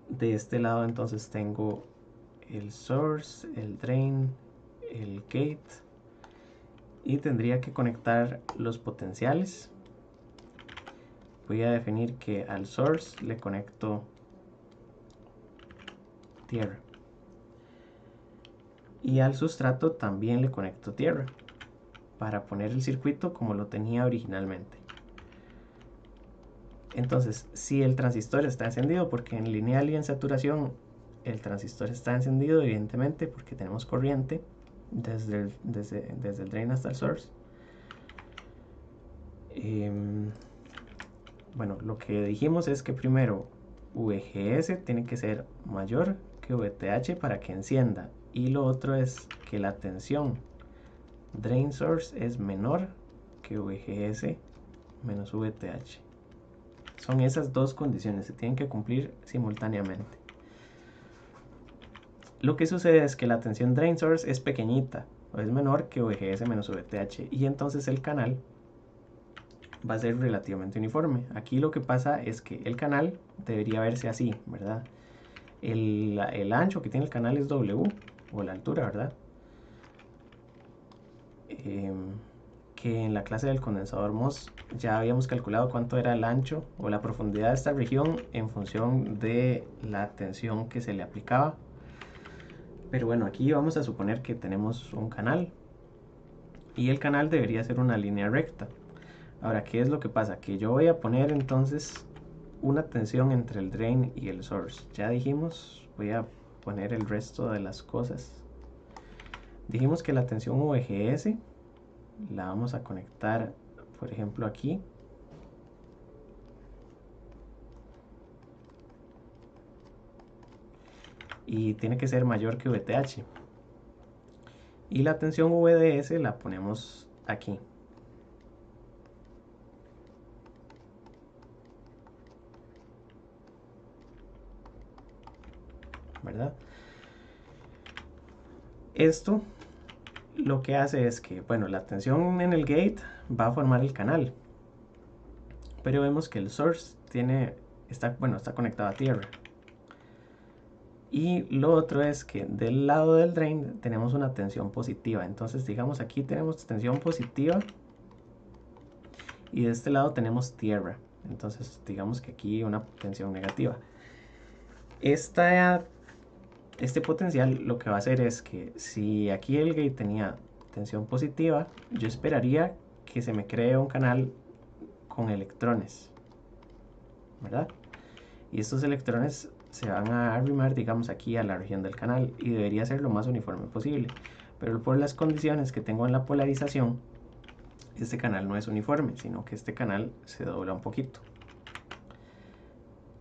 De este lado entonces tengo el source, el drain, el gate, y tendría que conectar los potenciales. Voy a definir que al source le conecto tierra y al sustrato también le conecto tierra para poner el circuito como lo tenía originalmente. Entonces, si el transistor está encendido, porque en lineal y en saturación el transistor está encendido, evidentemente, porque tenemos corriente desde el drain hasta el source. Bueno, lo que dijimos es que primero VGS tiene que ser mayor que VTH para que encienda, y lo otro es que la tensión drain source es menor que VGS menos VTH. Son esas dos condiciones, se tienen que cumplir simultáneamente. Lo que sucede es que la tensión drain source es pequeñita, o es menor que VGS menos VTH, y entonces el canal va a ser relativamente uniforme. Aquí lo que pasa es que el canal debería verse así, ¿verdad? El ancho que tiene el canal es W, o la altura, ¿verdad? Que en la clase del condensador MOS ya habíamos calculado cuánto era el ancho o la profundidad de esta región en función de la tensión que se le aplicaba. Pero bueno, aquí vamos a suponer que tenemos un canal y el canal debería ser una línea recta. Ahora, ¿qué es lo que pasa? Que yo voy a poner entonces una tensión entre el drain y el source. Ya dijimos, voy a poner el resto de las cosas. Dijimos que la tensión VGS la vamos a conectar, por ejemplo, aquí. Y tiene que ser mayor que VTH. Y la tensión VDS la ponemos aquí. ¿Verdad? Esto lo que hace es que, bueno, la tensión en el gate va a formar el canal. Pero vemos que el source está conectado a tierra. Y lo otro es que del lado del drain tenemos una tensión positiva. Entonces, digamos, aquí tenemos tensión positiva y de este lado tenemos tierra. Entonces, digamos que aquí una tensión negativa. Este potencial lo que va a hacer es que si aquí el gate tenía tensión positiva, yo esperaría que se me cree un canal con electrones, ¿verdad? Y estos electrones se van a arrimar, digamos, aquí a la región del canal y debería ser lo más uniforme posible. Pero por las condiciones que tengo en la polarización, este canal no es uniforme, sino que este canal se dobla un poquito.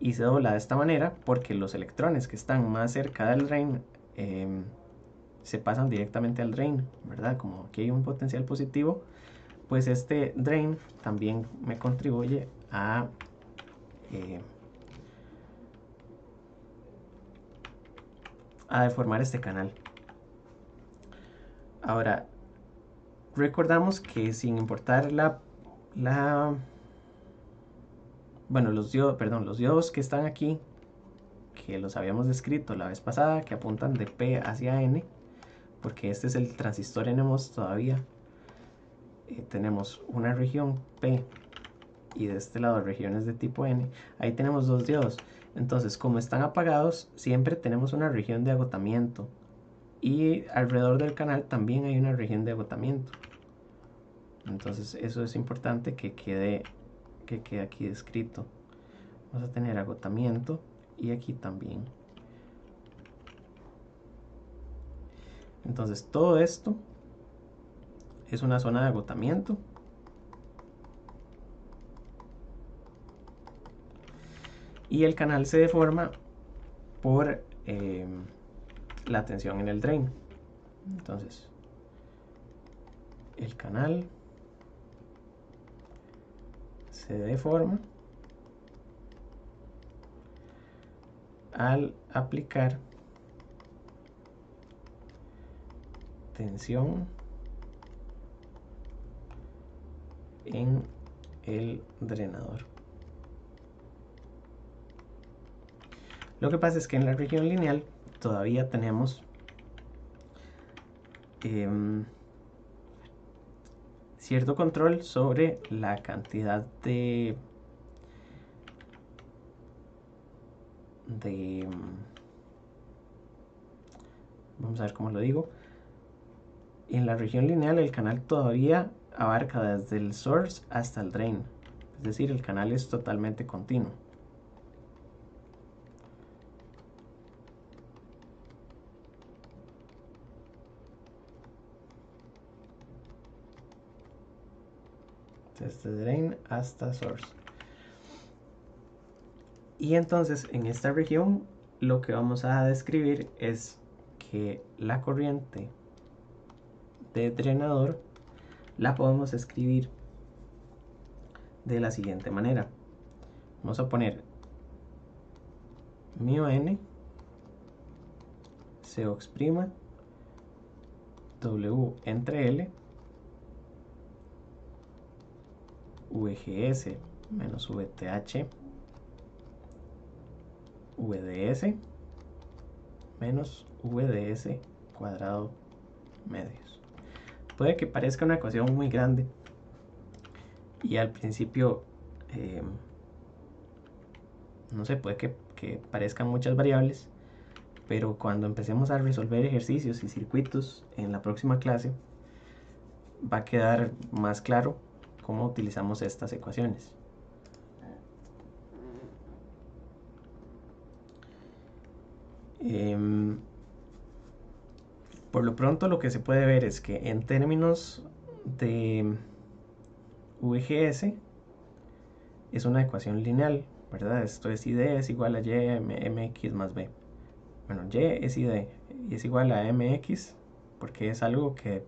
Y se dobla de esta manera porque los electrones que están más cerca del drain se pasan directamente al drain, ¿verdad? Como aquí hay un potencial positivo, pues este drain también me contribuye a deformar este canal. Ahora, recordamos que sin importar los diodos que están aquí, que los habíamos descrito la vez pasada, que apuntan de P hacia N, porque este es el transistor NMOS todavía. Tenemos una región P y de este lado regiones de tipo N. Ahí tenemos dos diodos. Entonces, como están apagados, siempre tenemos una región de agotamiento. Y alrededor del canal también hay una región de agotamiento. Entonces, eso es importante que quede aquí descrito. Vamos a tener agotamiento y aquí también. Entonces, todo esto es una zona de agotamiento. Y el canal se deforma por la tensión en el drain. Entonces, el canal se deforma al aplicar tensión en el drenador. Lo que pasa es que en la región lineal todavía tenemos cierto control sobre la cantidad de vamos a ver cómo lo digo. En la región lineal el canal todavía abarca desde el source hasta el drain, es decir, el canal es totalmente continuo. Desde drain hasta source. Y entonces en esta región lo que vamos a describir es que la corriente de drenador la podemos escribir de la siguiente manera. Vamos a poner μn Cox' W entre L VGS menos VTH VDS menos VDS cuadrado medios. Puede que parezca una ecuación muy grande y al principio no sé, puede que parezcan muchas variables, pero cuando empecemos a resolver ejercicios y circuitos en la próxima clase va a quedar más claro cómo utilizamos estas ecuaciones. Por lo pronto lo que se puede ver es que en términos de VGS es una ecuación lineal, ¿verdad? Esto es ID es igual a Y mx más b. Bueno, Y es ID y es igual a mx porque es algo que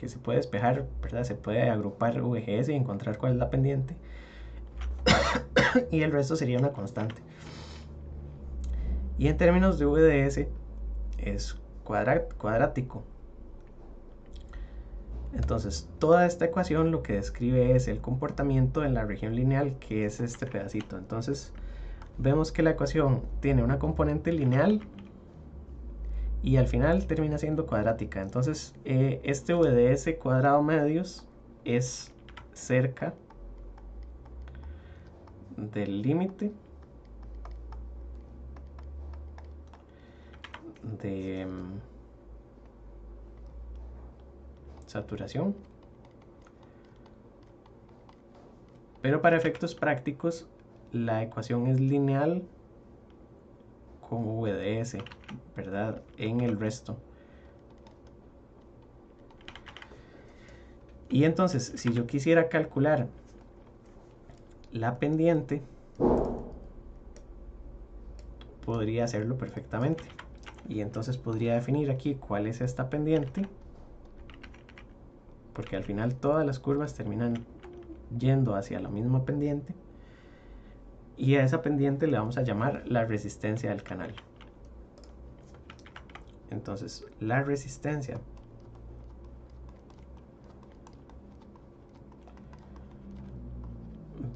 se puede despejar, ¿verdad? Se puede agrupar VGS y encontrar cuál es la pendiente y el resto sería una constante. Y en términos de VDS es cuadrático. Entonces, toda esta ecuación lo que describe es el comportamiento en la región lineal, que es este pedacito. Entonces, vemos que la ecuación tiene una componente lineal y al final termina siendo cuadrática. Entonces, este VDS cuadrado medios es cerca del límite de saturación, pero para efectos prácticos la ecuación es lineal con VDS, ¿verdad? En el resto. Y entonces, si yo quisiera calcular la pendiente, podría hacerlo perfectamente. Y entonces podría definir aquí cuál es esta pendiente, porque al final todas las curvas terminan yendo hacia la misma pendiente. Y a esa pendiente le vamos a llamar la resistencia del canal. Entonces, la resistencia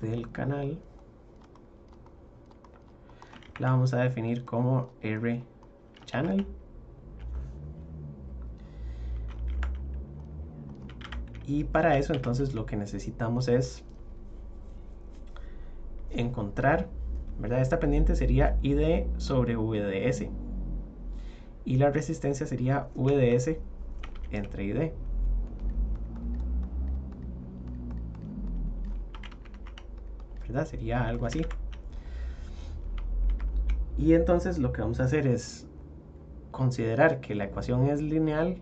del canal la vamos a definir como R channel. Y para eso entonces lo que necesitamos es encontrar, ¿verdad? Esta pendiente sería ID sobre VDS y la resistencia sería VDS entre ID. ¿Verdad? Sería algo así. Y entonces lo que vamos a hacer es considerar que la ecuación es lineal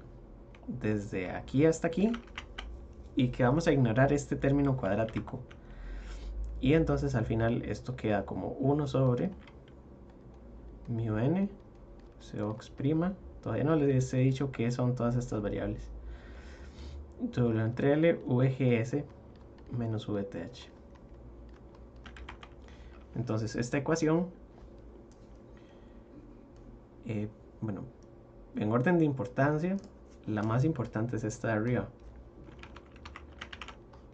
desde aquí hasta aquí y que vamos a ignorar este término cuadrático. Y entonces al final esto queda como 1 sobre μn Cox', todavía no les he dicho qué son todas estas variables, W entre L VGS menos VTH. Entonces esta ecuación, bueno, en orden de importancia La más importante es esta de arriba,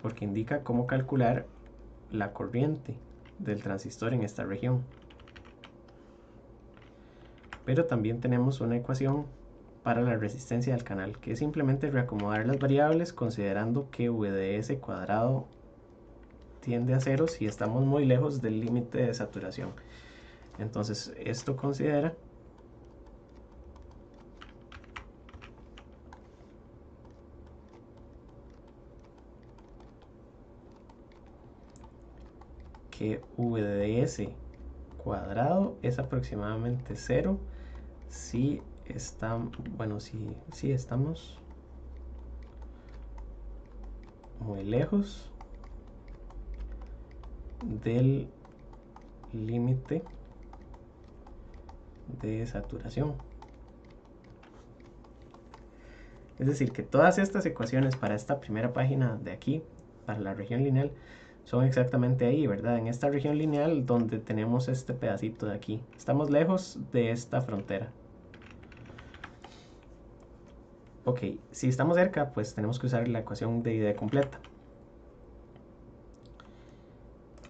porque indica cómo calcular la corriente del transistor en esta región. Pero también tenemos una ecuación para la resistencia del canal, que es simplemente reacomodar las variables considerando que VDS cuadrado tiende a 0 si estamos muy lejos del límite de saturación. Entonces esto considera que VDS cuadrado es aproximadamente 0 si si estamos muy lejos del límite de saturación. Es decir, que todas estas ecuaciones para esta primera página de aquí, para la región lineal, son exactamente ahí, ¿verdad? En esta región lineal donde tenemos este pedacito de aquí. Estamos lejos de esta frontera. Ok, si estamos cerca, pues tenemos que usar la ecuación de ID completa.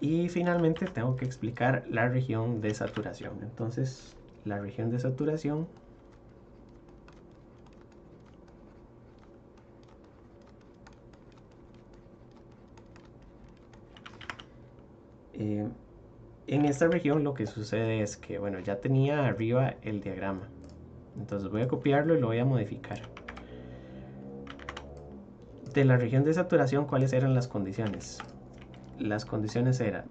Y finalmente tengo que explicar la región de saturación. Entonces, la región de saturación en esta región lo que sucede es que, bueno, ya tenía arriba el diagrama. Entonces voy a copiarlo y lo voy a modificar. De la región de saturación, ¿cuáles eran las condiciones? Las condiciones eran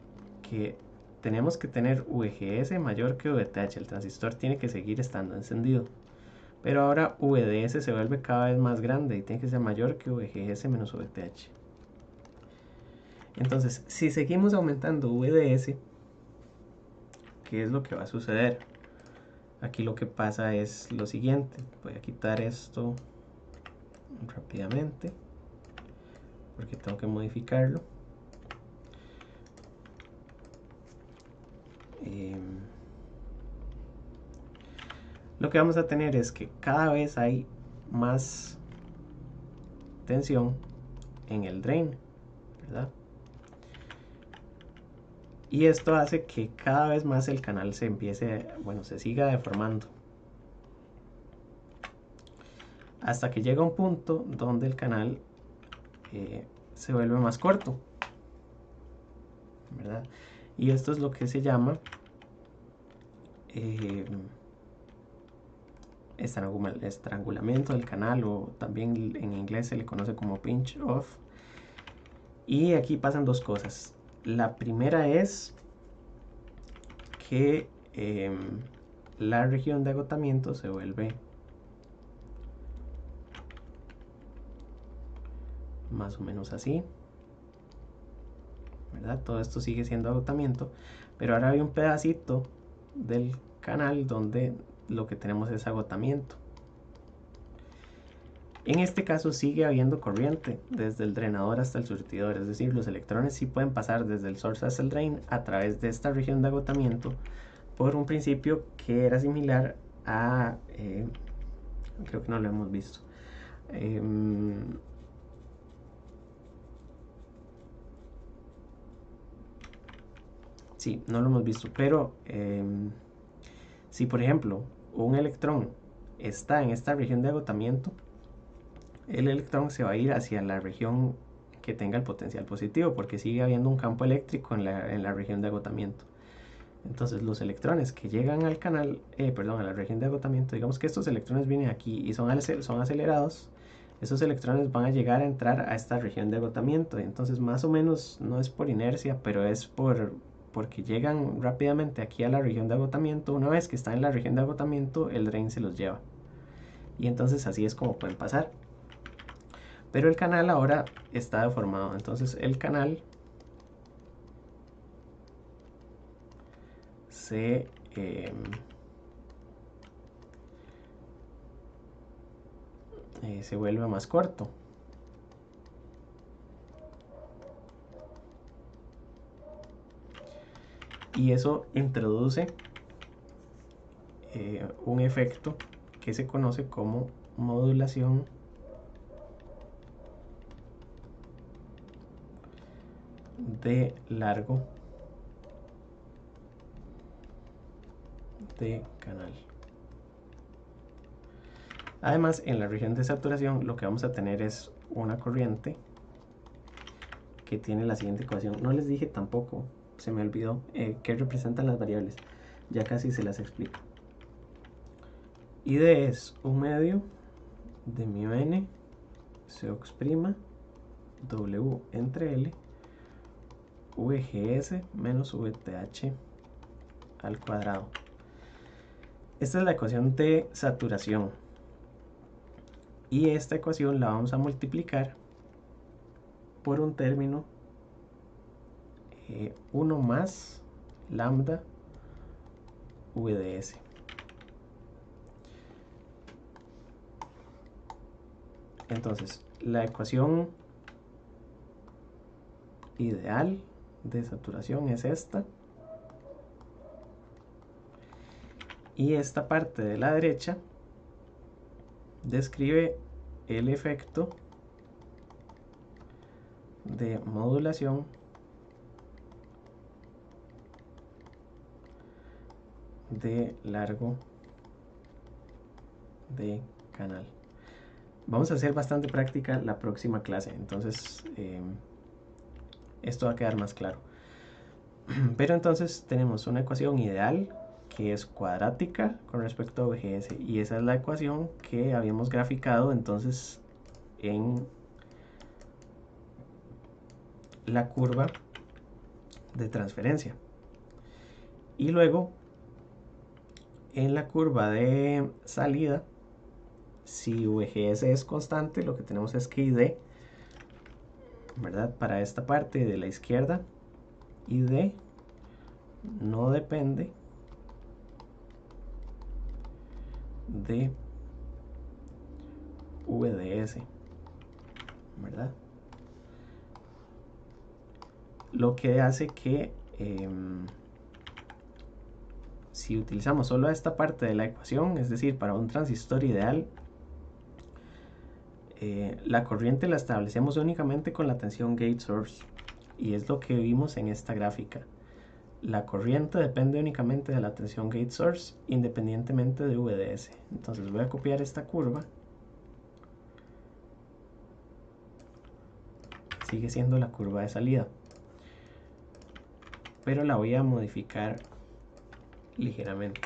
que tenemos que tener VGS mayor que VTH. El transistor tiene que seguir estando encendido. Pero ahora VDS se vuelve cada vez más grande y tiene que ser mayor que VGS menos VTH. Entonces, si seguimos aumentando VDS, ¿qué es lo que va a suceder? Aquí lo que pasa es lo siguiente. Voy a quitar esto rápidamente porque tengo que modificarlo. Lo que vamos a tener es que cada vez hay más tensión en el drain, ¿verdad? Y esto hace que cada vez más el canal se siga deformando. Hasta que llega un punto donde el canal se vuelve más corto, ¿verdad? Y esto es lo que se llama estrangulamiento del canal, o también en inglés se le conoce como pinch off. Y aquí pasan dos cosas. La primera es que la región de agotamiento se vuelve más o menos así, ¿verdad? Todo esto sigue siendo agotamiento, pero ahora hay un pedacito del canal donde lo que tenemos es agotamiento. En este caso sigue habiendo corriente desde el drenador hasta el surtidor, es decir, los electrones sí pueden pasar desde el source hasta el drain a través de esta región de agotamiento por un principio que era similar a, creo que no lo hemos visto, sí, no lo hemos visto, pero si por ejemplo un electrón está en esta región de agotamiento, el electrón se va a ir hacia la región que tenga el potencial positivo, porque sigue habiendo un campo eléctrico en la región de agotamiento. Entonces los electrones que llegan al canal, a la región de agotamiento, digamos que estos electrones vienen aquí y son acelerados, esos electrones van a llegar a entrar a esta región de agotamiento. Entonces más o menos no es por inercia, pero es porque llegan rápidamente aquí a la región de agotamiento. Una vez que están en la región de agotamiento, el drain se los lleva. Y entonces así es como pueden pasar. Pero el canal ahora está deformado. Entonces el canal se vuelve más corto. Y eso introduce un efecto que se conoce como modulación de largo de canal. Además, en la región de saturación lo que vamos a tener es una corriente que tiene la siguiente ecuación. No les dije tampoco, se me olvidó, qué representan las variables. Ya casi se las explico. ID es 1/2 de mu n Cox' W entre L VGS menos VTH al cuadrado. Esta es la ecuación de saturación. Y esta ecuación la vamos a multiplicar por un término 1 más lambda VDS. Entonces, la ecuación ideal de saturación es esta. Y esta parte de la derecha describe el efecto de modulación de largo de canal. Vamos a hacer bastante práctica la próxima clase, entonces esto va a quedar más claro. Pero entonces tenemos una ecuación ideal que es cuadrática con respecto a VGS, y esa es la ecuación que habíamos graficado entonces en la curva de transferencia. Y luego en la curva de salida, si VGS es constante, lo que tenemos es que ID, ¿verdad? Para esta parte de la izquierda, ID no depende de VDS, ¿verdad? Lo que hace que si utilizamos solo esta parte de la ecuación, es decir, para un transistor ideal, la corriente la establecemos únicamente con la tensión gate source, y es lo que vimos en esta gráfica. La corriente depende únicamente de la tensión gate source, independientemente de VDS. Entonces voy a copiar esta curva. Sigue siendo la curva de salida, pero la voy a modificar ligeramente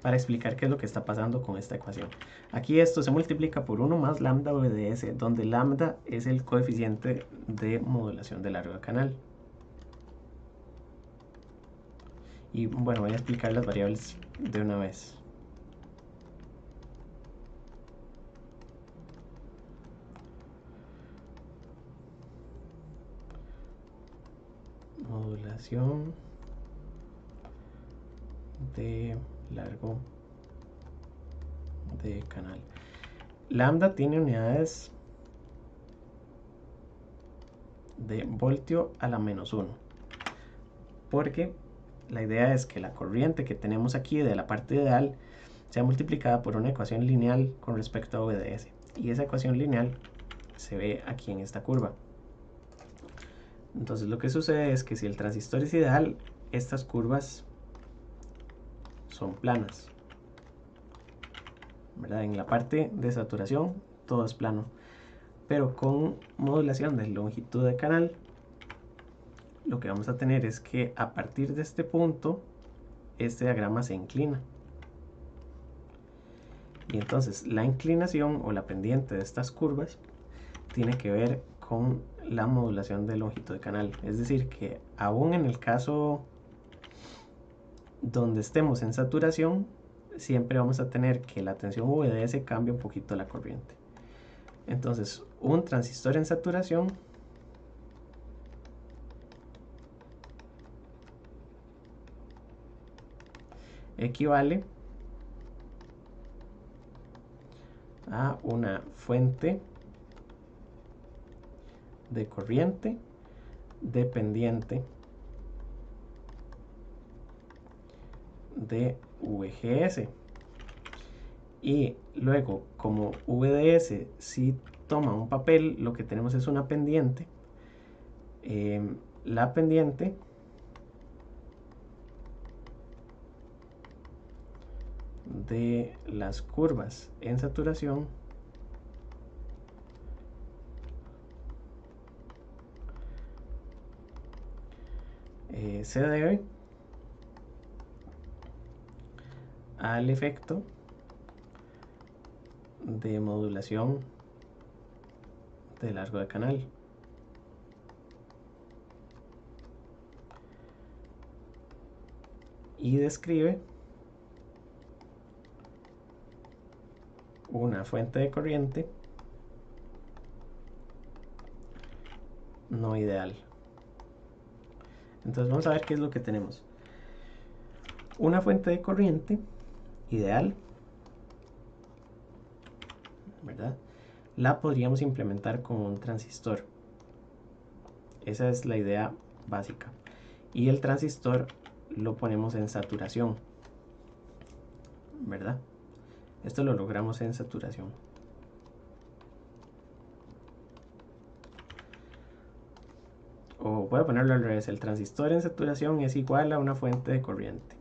para explicar qué es lo que está pasando con esta ecuación. Aquí esto se multiplica por 1 más lambda VDS, donde lambda es el coeficiente de modulación de largo de canal. Y bueno, voy a explicar las variables de una vez. Modulación de largo de canal. Lambda tiene unidades de voltio a la -1, porque la idea es que la corriente que tenemos aquí de la parte ideal sea multiplicada por una ecuación lineal con respecto a VDS, y esa ecuación lineal se ve aquí en esta curva. Entonces lo que sucede es que si el transistor es ideal, estas curvas son planas, ¿verdad? En la parte de saturación todo es plano, pero con modulación de longitud de canal lo que vamos a tener es que a partir de este punto este diagrama se inclina, y entonces la inclinación o la pendiente de estas curvas tiene que ver con la modulación de longitud de canal. Es decir, que aún en el caso donde estemos en saturación, siempre vamos a tener que la tensión VDS cambie un poquito la corriente. Entonces, un transistor en saturación equivale a una fuente de corriente dependiente de VGS. Y luego, como VDS sí toma un papel, lo que tenemos es una pendiente. La pendiente de las curvas en saturación se debe al efecto de modulación de largo de canal. Y describe una fuente de corriente no ideal. Entonces vamos a ver qué es lo que tenemos. Una fuente de corriente ideal, ¿verdad? La podríamos implementar con un transistor. Esa es la idea básica. Y el transistor lo ponemos en saturación, ¿verdad? Esto lo logramos en saturación. O voy a ponerlo al revés. El transistor en saturación es igual a una fuente de corriente.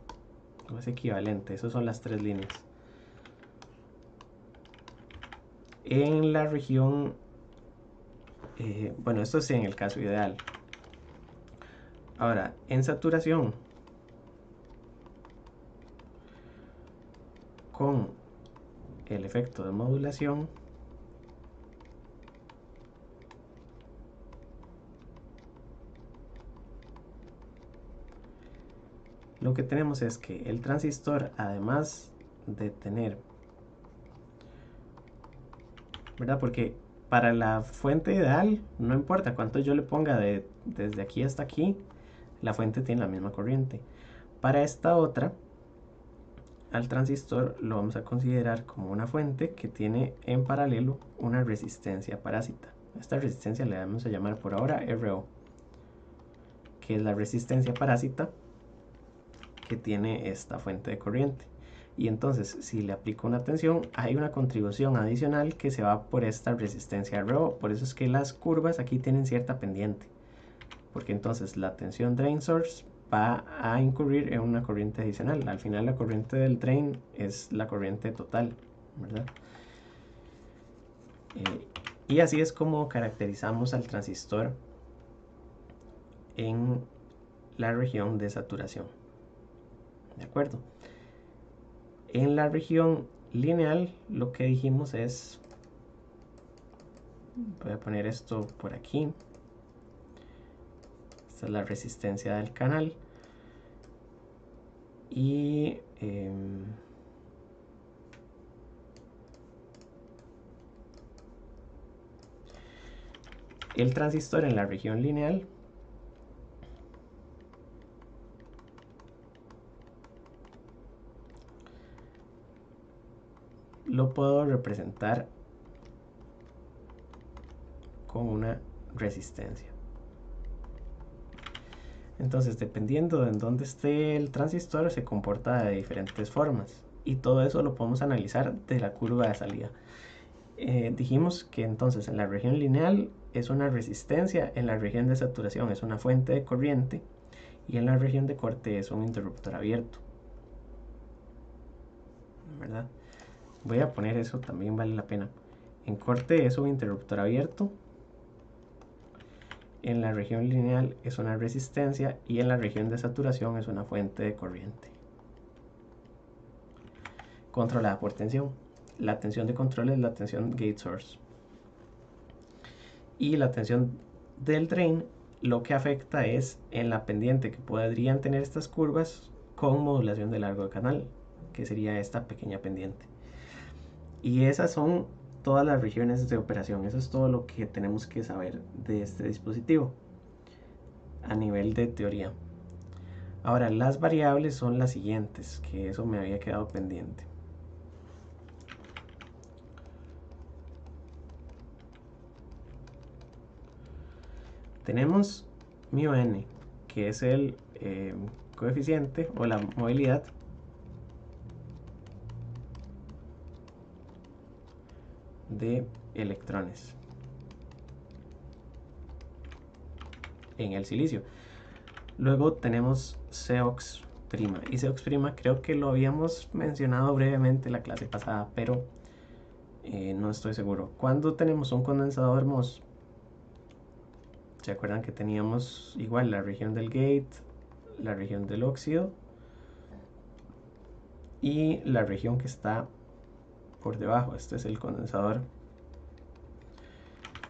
O es equivalente. Esas son las tres líneas. En la región... bueno, esto sí en el caso ideal. Ahora, en saturación, con el efecto de modulación, lo que tenemos es que el transistor, además de tener, ¿verdad? Porque para la fuente ideal, no importa cuánto yo le ponga desde aquí hasta aquí, la fuente tiene la misma corriente. Para esta otra, al transistor lo vamos a considerar como una fuente que tiene en paralelo una resistencia parásita. Esta resistencia le vamos a llamar por ahora RO, que es la resistencia parásita que tiene esta fuente de corriente. Y entonces, si le aplico una tensión, hay una contribución adicional que se va por esta resistencia RO. Por eso es que las curvas aquí tienen cierta pendiente, porque entonces la tensión drain source va a incurrir en una corriente adicional. Al final la corriente del drain es la corriente total, ¿verdad? Y así es como caracterizamos al transistor en la región de saturación. ¿De acuerdo? En la región lineal lo que dijimos es, voy a poner esto por aquí, esta es la resistencia del canal y el transistor en la región lineal lo puedo representar con una resistencia. Entonces, dependiendo de en dónde esté el transistor, se comporta de diferentes formas. Y todo eso lo podemos analizar de la curva de salida. Dijimos que entonces en la región lineal es una resistencia, en la región de saturación es una fuente de corriente y en la región de corte es un interruptor abierto, ¿verdad? Voy a poner eso, también vale la pena. En corte es un interruptor abierto, en la región lineal es una resistencia y en la región de saturación es una fuente de corriente controlada por tensión. La tensión de control es la tensión gate source. Y la tensión del drain lo que afecta es en la pendiente que podrían tener estas curvas con modulación de largo de canal, que sería esta pequeña pendiente. Y esas son todas las regiones de operación. Eso es todo lo que tenemos que saber de este dispositivo a nivel de teoría. Ahora, las variables son las siguientes, que eso me había quedado pendiente. Tenemos μn, que es el coeficiente o la movilidad de electrones. en el silicio. Luego tenemos COX', y COX' creo que lo habíamos mencionado brevemente la clase pasada, pero no estoy seguro. Cuando tenemos un condensador MOS, ¿se acuerdan que teníamos igual la región del gate, la región del óxido y la región que está por debajo? Este es el condensador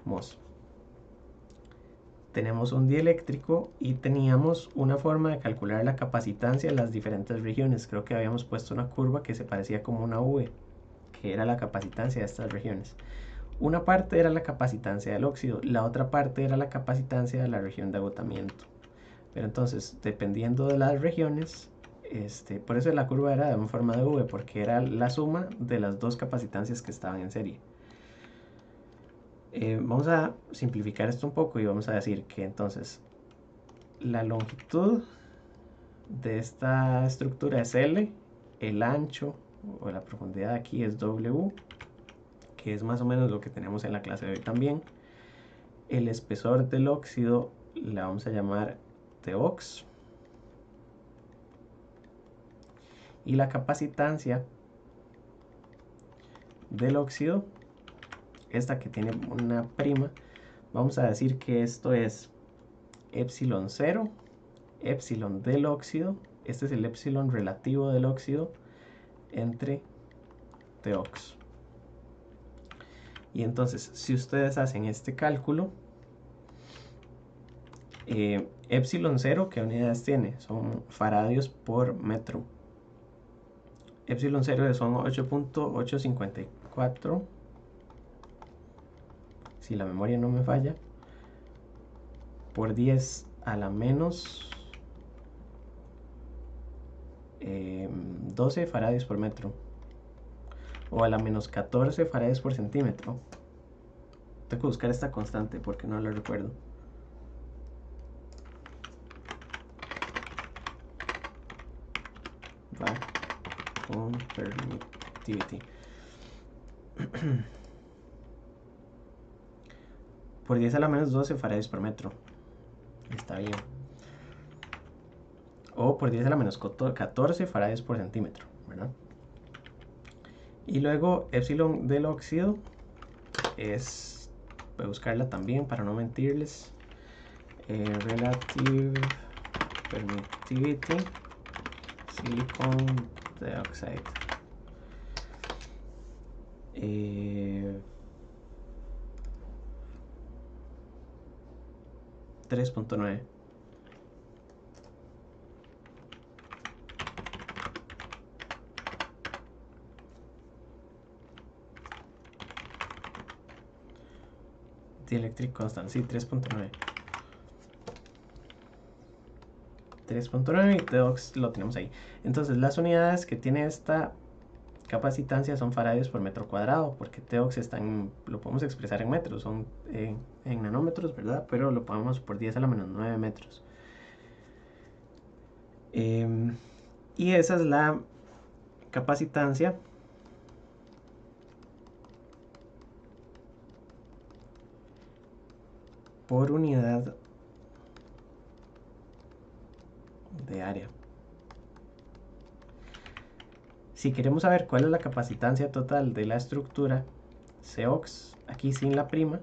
MOS. Tenemos un dieléctrico y teníamos una forma de calcular la capacitancia en las diferentes regiones. Creo que habíamos puesto una curva que se parecía como una V, que era la capacitancia de estas regiones. Una parte era la capacitancia del óxido, la otra parte era la capacitancia de la región de agotamiento. Pero entonces, dependiendo de las regiones, por eso la curva era en forma de V, porque era la suma de las dos capacitancias que estaban en serie. Vamos a simplificar esto un poco y vamos a decir que entonces la longitud de esta estructura es L, el ancho o la profundidad aquí es W, que es más o menos lo que tenemos en la clase de hoy también. El espesor del óxido la vamos a llamar TOX, y la capacitancia del óxido, esta que tiene una prima, vamos a decir que esto es epsilon 0, epsilon del óxido, este es el epsilon relativo del óxido entre TOX. Y entonces, si ustedes hacen este cálculo, epsilon 0, ¿qué unidades tiene? Son faradios por metro. Epsilon 0 son 8.854, si la memoria no me falla, por 10 a la menos 12 faradios por metro, o a la menos 14 faradios por centímetro. Tengo que buscar esta constante porque no la recuerdo. Va con permittivity. Por 10 a la menos 12 faradios por metro. Está bien. O por 10 a la menos 14 faradios por centímetro, ¿verdad? Y luego epsilon del óxido es, voy a buscarla también para no mentirles, relative permittivity silicon dioxide, 3.9. Dielectric constant, sí, 3.9. 3.9 y TOX lo tenemos ahí. Entonces las unidades que tiene esta capacitancia son faradios por metro cuadrado, porque TOX lo podemos expresar en metros, son en nanómetros, ¿verdad? Pero lo podemos por 10 a la menos 9 metros. Y esa es la capacitancia por unidad de área. Si queremos saber cuál es la capacitancia total de la estructura COX, aquí sin la prima,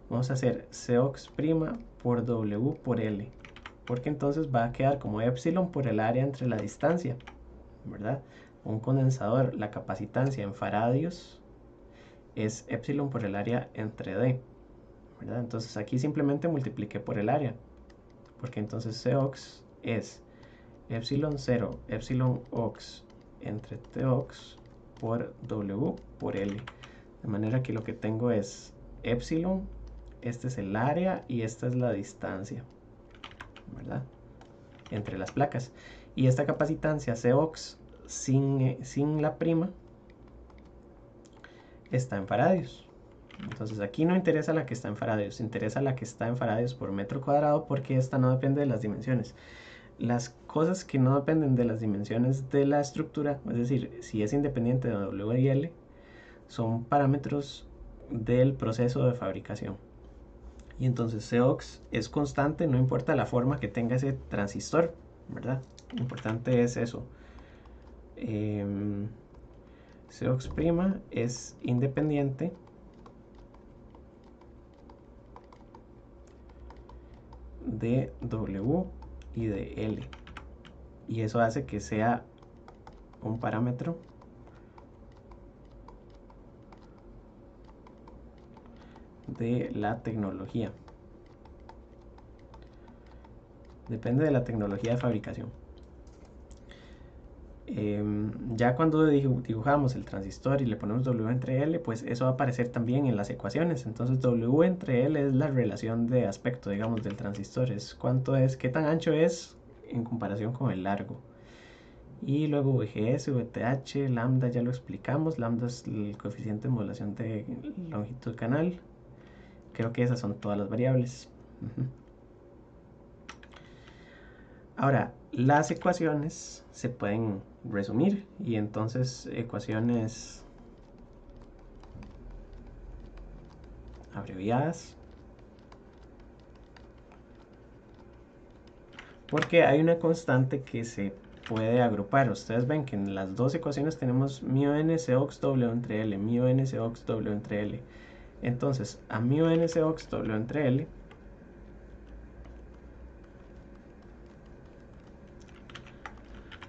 vamos a hacer COX' por W por L, porque entonces va a quedar como epsilon por el área entre la distancia, ¿verdad? Un condensador, la capacitancia en faradios es epsilon por el área entre D, ¿verdad? Entonces aquí simplemente multipliqué por el área, porque entonces COX es epsilon 0, epsilon OX entre TOX por W por L. De manera que lo que tengo es epsilon, este es el área y esta es la distancia, ¿verdad? Entre las placas. Y esta capacitancia COX sin la prima está en faradios. Entonces aquí no interesa la que está en faradios, interesa la que está en faradios por metro cuadrado, porque esta no depende de las dimensiones. Las cosas que no dependen de las dimensiones de la estructura, es decir, si es independiente de W y L, son parámetros del proceso de fabricación. Y entonces Cox es constante, no importa la forma que tenga ese transistor, ¿verdad? Lo importante es eso. Cox' es independiente de W y de L. Y eso hace que sea un parámetro de la tecnología. Depende de la tecnología de fabricación. Ya cuando dibujamos el transistor y le ponemos W entre L, pues eso va a aparecer también en las ecuaciones. Entonces W entre L es la relación de aspecto, digamos, del transistor. Es cuánto es, qué tan ancho es en comparación con el largo. Y luego VGS, VTH, lambda ya lo explicamos. Lambda es el coeficiente de modulación de longitud canal. Creo que esas son todas las variables. Ahora, las ecuaciones se pueden resumir y entonces ecuaciones abreviadas, porque hay una constante que se puede agrupar. Ustedes ven que en las dos ecuaciones tenemos μn Cox W entre L, μn Cox W entre L. Entonces, a μn Cox W entre L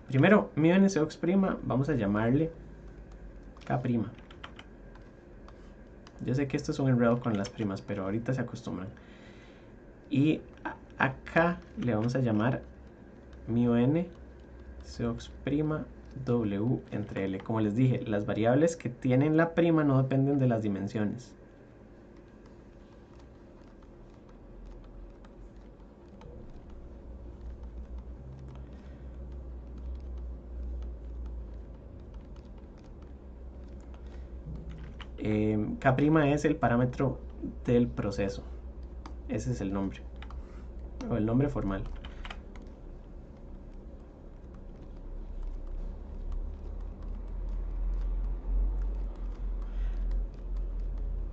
primero, μn Cox' vamos a llamarle K'. Yo sé que esto es un enredo con las primas, pero ahorita se acostumbran. Y acá le vamos a llamar μn Cox' W entre L. Como les dije, las variables que tienen la prima no dependen de las dimensiones. K' es el parámetro del proceso. Ese es el nombre, o el nombre formal.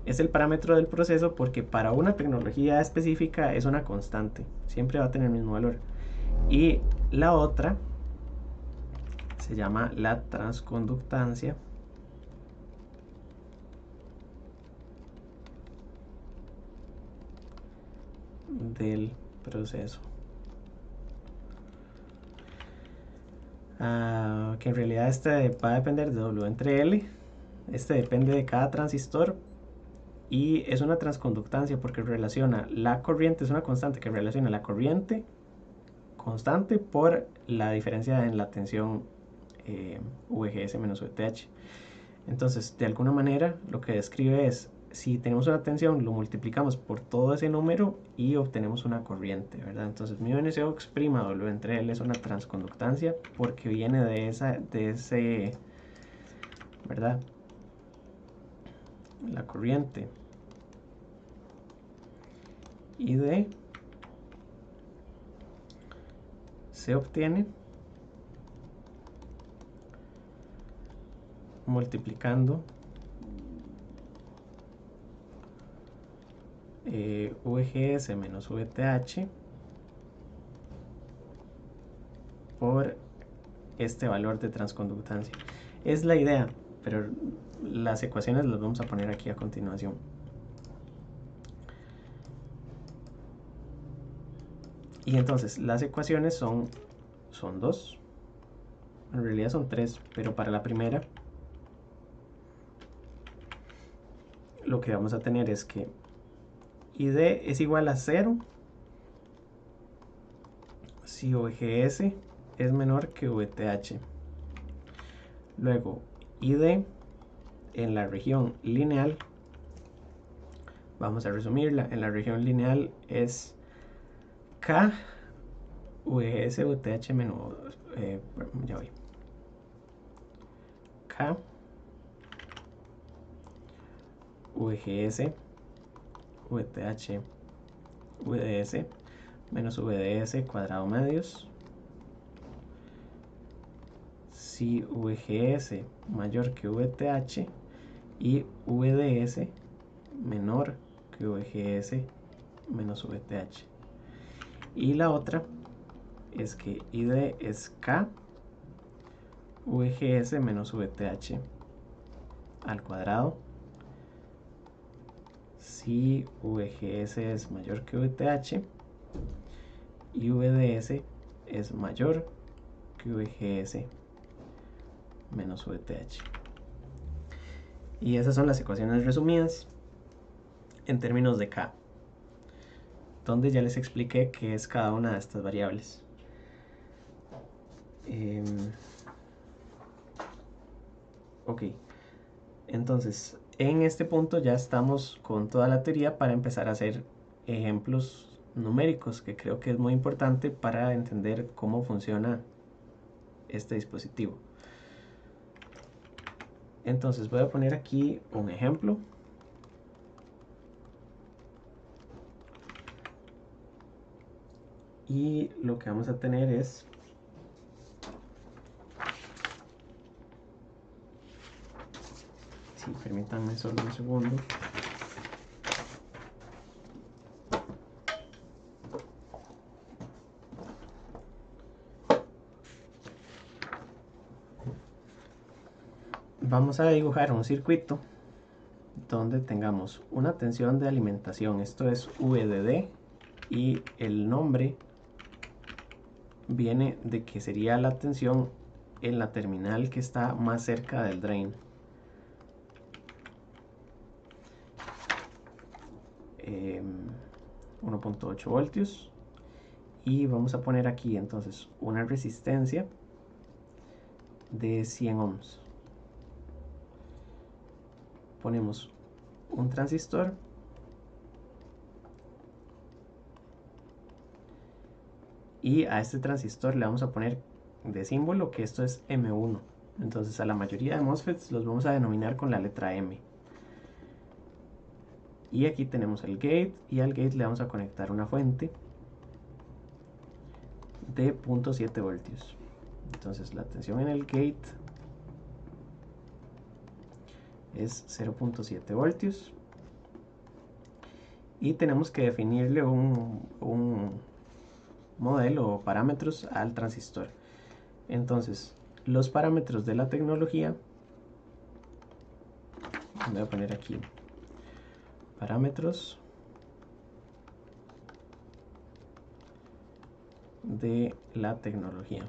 Es el parámetro del proceso porque para una tecnología específica es una constante. Siempre va a tener el mismo valor. Y la otra se llama la transconductancia del proceso. Que en realidad este va a depender de W entre L. Este depende de cada transistor y es una transconductancia porque relaciona la corriente, es una constante que relaciona la corriente constante por la diferencia en la tensión VGS menos VTH. Entonces, de alguna manera, lo que describe es, si tenemos una tensión, lo multiplicamos por todo ese número y obtenemos una corriente, ¿verdad? Enton' μn Cox' W entre L es una transconductancia porque viene de ese, ¿verdad? La corriente ID se obtiene multiplicando VGS menos VTH por este valor de transconductancia. Es la idea, pero las ecuaciones las vamos a poner aquí a continuación. Y entonces las ecuaciones son dos, en realidad son tres, pero para la primera lo que vamos a tener es que ID es igual a 0 si VGS es menor que VTH. Luego ID en la región lineal, vamos a resumirla, en la región lineal es K VGS VTH menos ya voy, K VGS VTH VDS menos VDS cuadrado medios si VGS mayor que VTH y VDS menor que VGS menos VTH. Y la otra es que ID es K VGS menos VTH al cuadrado si VGS es mayor que VTH y VDS es mayor que VGS menos VTH. Y esas son las ecuaciones resumidas en términos de K, donde ya les expliqué qué es cada una de estas variables. Ok, entonces en este punto ya estamos con toda la teoría para empezar a hacer ejemplos numéricos, que creo que es muy importante para entender cómo funciona este dispositivo. Entonces voy a poner aquí un ejemplo. Y lo que vamos a tener es permítanme solo un segundo. Vamos a dibujar un circuito donde tengamos una tensión de alimentación, esto es VDD, y el nombre viene de que sería la tensión en la terminal que está más cerca del drain. 1.8 voltios, y vamos a poner aquí entonces una resistencia de 100 ohms. Ponemos un transistor y a este transistor le vamos a poner de símbolo que esto es M1. Entonces a la mayoría de MOSFETs los vamos a denominar con la letra M. Y aquí tenemos el gate, y al gate le vamos a conectar una fuente de 0.7 voltios. Entonces la tensión en el gate es 0.7 voltios. Y tenemos que definirle un modelo o parámetros al transistor. Entonces, los parámetros de la tecnología, voy a poner aquí parámetros de la tecnología.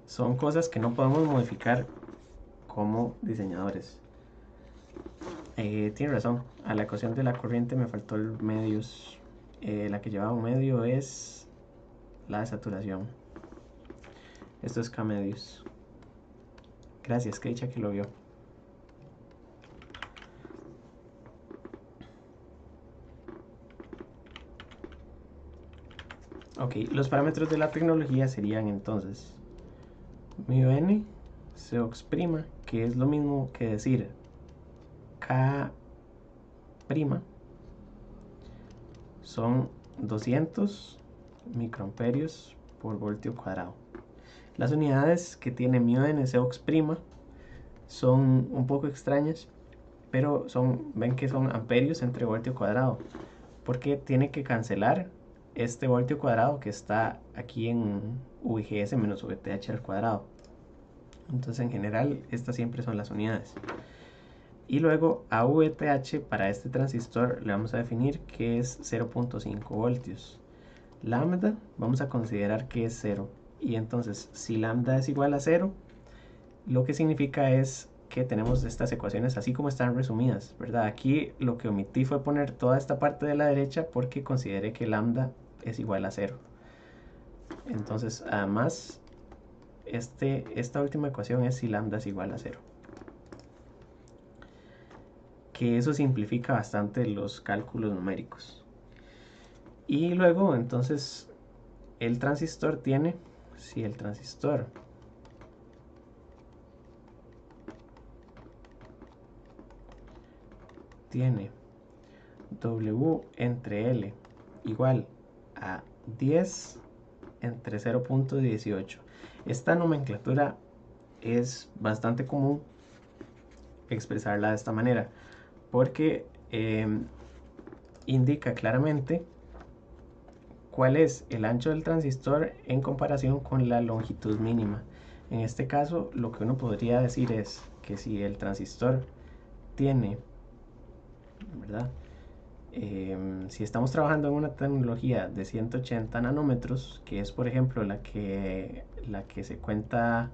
Son cosas que no podemos modificar como diseñadores. Tiene razón, a la ecuación de la corriente me faltó el medios. La que llevaba un medio es la de saturación. Esto es K medios. Gracias, que dicha que lo vio. Ok, los parámetros de la tecnología serían entonces μn Cox', que es lo mismo que decir K', son 200 microamperios por voltio cuadrado. Las unidades que tiene μn Cox' son un poco extrañas, pero ven que son amperios entre voltio cuadrado, porque tiene que cancelar este voltio cuadrado que está aquí en VGS menos VTH al cuadrado. Entonces en general estas siempre son las unidades. Y luego a VTH para este transistor le vamos a definir que es 0.5 voltios. Lambda vamos a considerar que es 0. Y entonces si lambda es igual a 0, lo que significa es que tenemos estas ecuaciones así como están resumidas, ¿verdad? Aquí lo que omití fue poner toda esta parte de la derecha porque consideré que lambda es igual a 0. Entonces además esta última ecuación es si lambda es igual a 0. Que eso simplifica bastante los cálculos numéricos. Y luego entonces el transistor tiene, si el transistor tiene W entre L igual a 10 entre 0.18. Esta nomenclatura es bastante común expresarla de esta manera, porque indica claramente cuál es el ancho del transistor en comparación con la longitud mínima. En este caso, lo que uno podría decir es que si el transistor tiene, ¿verdad? Si estamos trabajando en una tecnología de 180 nanómetros, que es por ejemplo la que se cuenta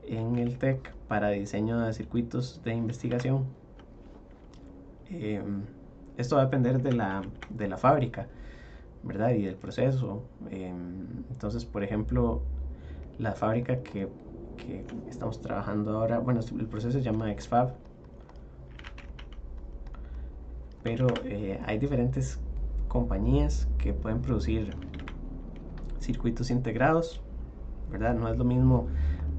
en el TEC para diseño de circuitos de investigación, esto va a depender de la fábrica, ¿verdad? Y del proceso. Entonces, por ejemplo, la fábrica que estamos trabajando ahora, bueno, el proceso se llama XFAB, pero hay diferentes compañías que pueden producir circuitos integrados, ¿verdad? No es lo mismo,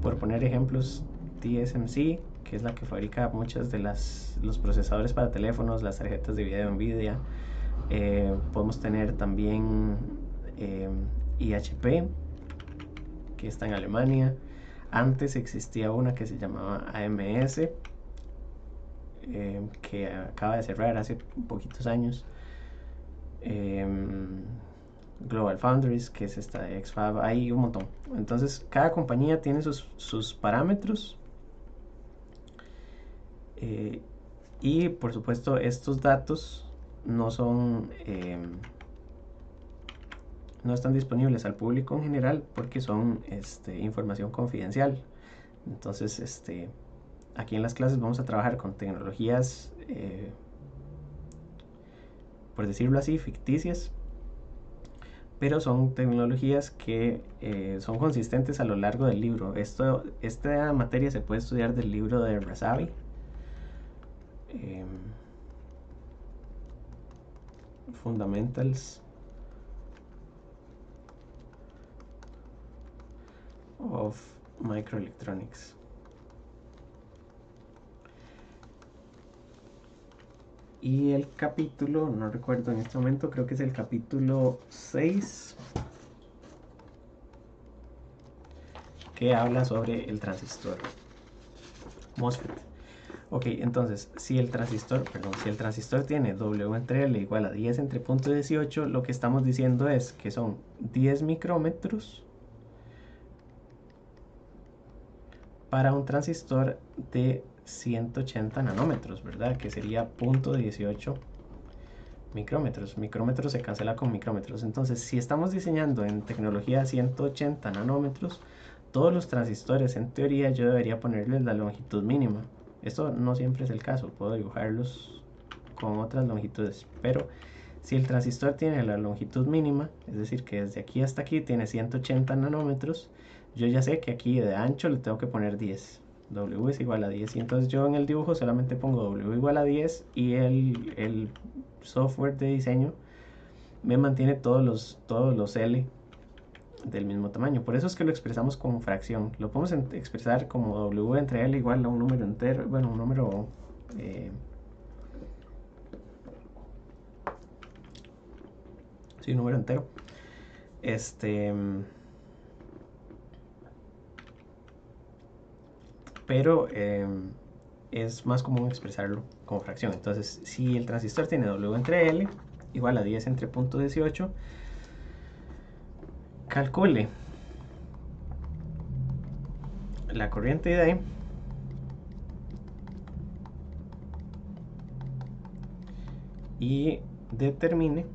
por poner ejemplos, TSMC, que es la que fabrica muchas de los procesadores para teléfonos, las tarjetas de video Nvidia. Podemos tener también IHP, que está en Alemania. Antes existía una que se llamaba AMS, que acaba de cerrar hace poquitos años. Global Foundries, que es esta de XFAB, hay un montón. Entonces, cada compañía tiene sus parámetros. Y por supuesto, estos datos no son no están disponibles al público en general porque son información confidencial. Entonces, aquí en las clases vamos a trabajar con tecnologías, por decirlo así, ficticias, pero son tecnologías que son consistentes a lo largo del libro. Esta materia se puede estudiar del libro de Razavi. Fundamentals of Microelectronics. Y el capítulo, no recuerdo en este momento, creo que es el capítulo 6, que habla sobre el transistor MOSFET. Ok, entonces, si el transistor tiene W entre L igual a 10 entre punto 18, lo que estamos diciendo es que son 10 micrómetros para un transistor de 180 nanómetros, ¿verdad? Que sería punto 18 micrómetros. Micrómetros se cancela con micrómetros. Entonces, si estamos diseñando en tecnología 180 nanómetros, todos los transistores, en teoría, yo debería ponerles la longitud mínima. Esto no siempre es el caso, puedo dibujarlos con otras longitudes, pero si el transistor tiene la longitud mínima, es decir, que desde aquí hasta aquí tiene 180 nanómetros, yo ya sé que aquí de ancho le tengo que poner 10. W es igual a 10, y entonces yo en el dibujo solamente pongo W igual a 10 y el software de diseño me mantiene todos los L del mismo tamaño. Por eso es que lo expresamos como fracción. Lo podemos expresar como W entre L igual a un número entero, bueno, un número sí, un número entero. Pero es más común expresarlo como fracción. Entonces, si el transistor tiene W entre L igual a 10 entre punto 18, calcule la corriente D y determine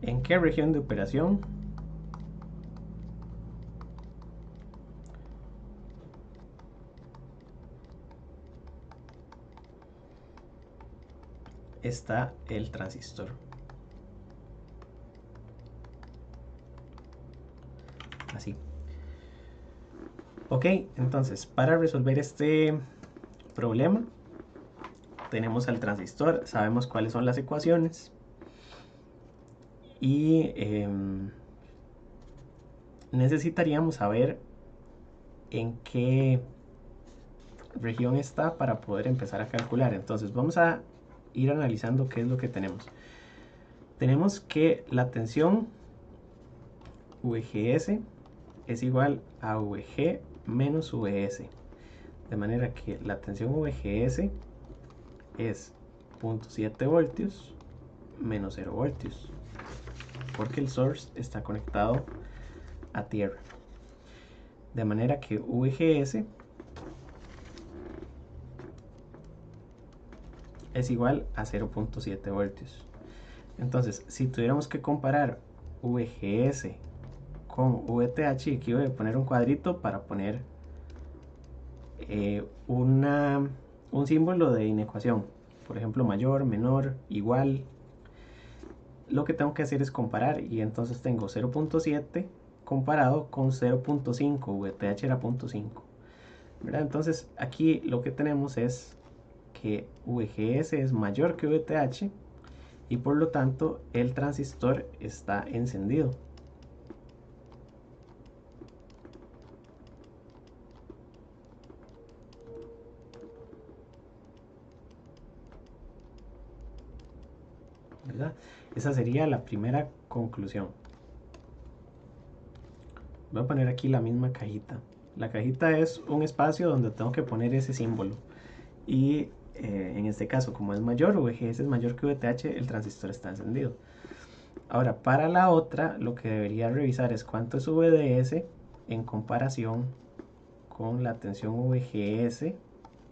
en qué región de operación está el transistor. Así. Ok, entonces para resolver este problema tenemos al transistor, sabemos cuáles son las ecuaciones y necesitaríamos saber en qué región está para poder empezar a calcular. Entonces vamos a ir analizando qué es lo que tenemos. Tenemos que la tensión VGS es igual a VG menos VGS. De manera que la tensión VGS es 0.7 voltios menos 0 voltios, porque el source está conectado a tierra. De manera que VGS es igual a 0.7 voltios. Entonces, si tuviéramos que comparar VGS con VTH, aquí voy a poner un cuadrito para poner un símbolo de inecuación. Por ejemplo, mayor, menor, igual. Lo que tengo que hacer es comparar, y entonces tengo 0.7 comparado con 0.5, VTH era 0.5. Entonces aquí lo que tenemos es que VGS es mayor que VTH y por lo tanto el transistor está encendido. ¿Verdad? Esa sería la primera conclusión. Voy a poner aquí la misma cajita. La cajita es un espacio donde tengo que poner ese símbolo. Y en este caso, como es mayor, VGS es mayor que VTH, el transistor está encendido. Ahora, para la otra, lo que debería revisar es cuánto es VDS en comparación con la tensión VGS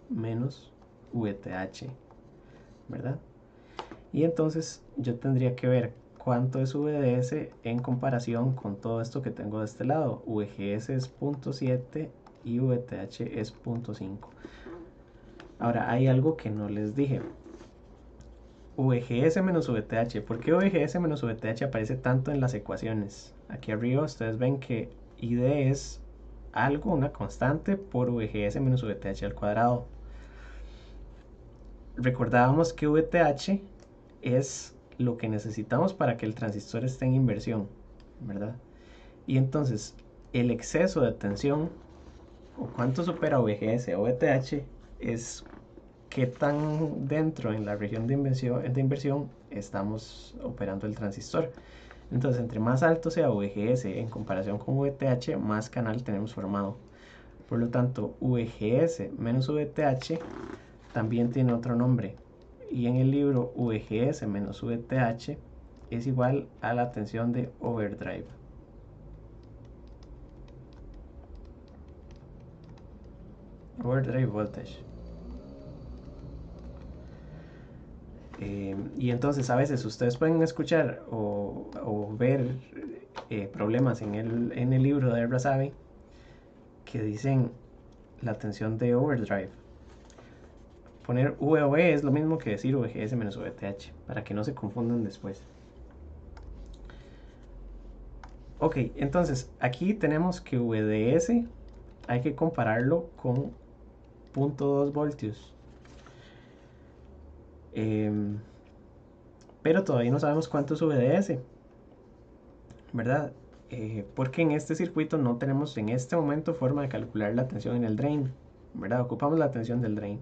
menos VTH, ¿verdad? Y entonces yo tendría que ver cuánto es VDS en comparación con todo esto que tengo de este lado. VGS es 0.7 y VTH es 0.5. Ahora, hay algo que no les dije. VGS menos VTH. ¿Por qué VGS menos VTH aparece tanto en las ecuaciones? Aquí arriba ustedes ven que ID es algo, una constante, por VGS menos VTH al cuadrado. Recordábamos que VTH es lo que necesitamos para que el transistor esté en inversión, ¿verdad? Y entonces el exceso de tensión, o cuánto supera VGS o VTH, es qué tan dentro en la región de inversión estamos operando el transistor. Entonces, entre más alto sea VGS en comparación con VTH, más canal tenemos formado. Por lo tanto, VGS menos VTH también tiene otro nombre. Y en el libro, VGS menos VTH es igual a la tensión de overdrive. Overdrive voltage. Y entonces a veces ustedes pueden escuchar o ver problemas en el libro de Razavi que dicen la tensión de overdrive. Poner VOV es lo mismo que decir VGS menos VTH, para que no se confundan después. Ok, entonces aquí tenemos que VDS hay que compararlo con 0.2 voltios. Pero todavía no sabemos cuánto es VDS, ¿verdad? Porque en este circuito no tenemos en este momento forma de calcular la tensión en el drain, ¿verdad? Ocupamos la tensión del drain.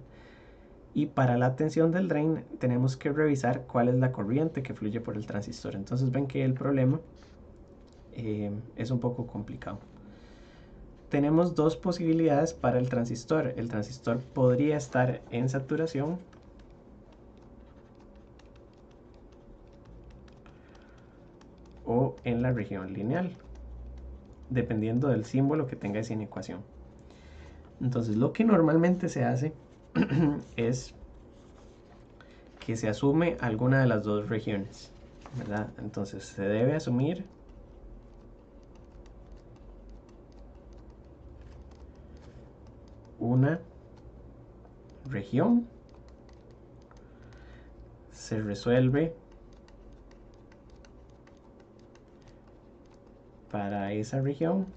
Y para la tensión del drain tenemos que revisar cuál es la corriente que fluye por el transistor. Entonces ven que el problema es un poco complicado. Tenemos dos posibilidades para el transistor. El transistor podría estar en saturación o en la región lineal, dependiendo del símbolo que tenga esa inecuación. Entonces lo que normalmente se hace es que se asume alguna de las dos regiones, ¿verdad? Entonces se debe asumir una región, se resuelve para esa región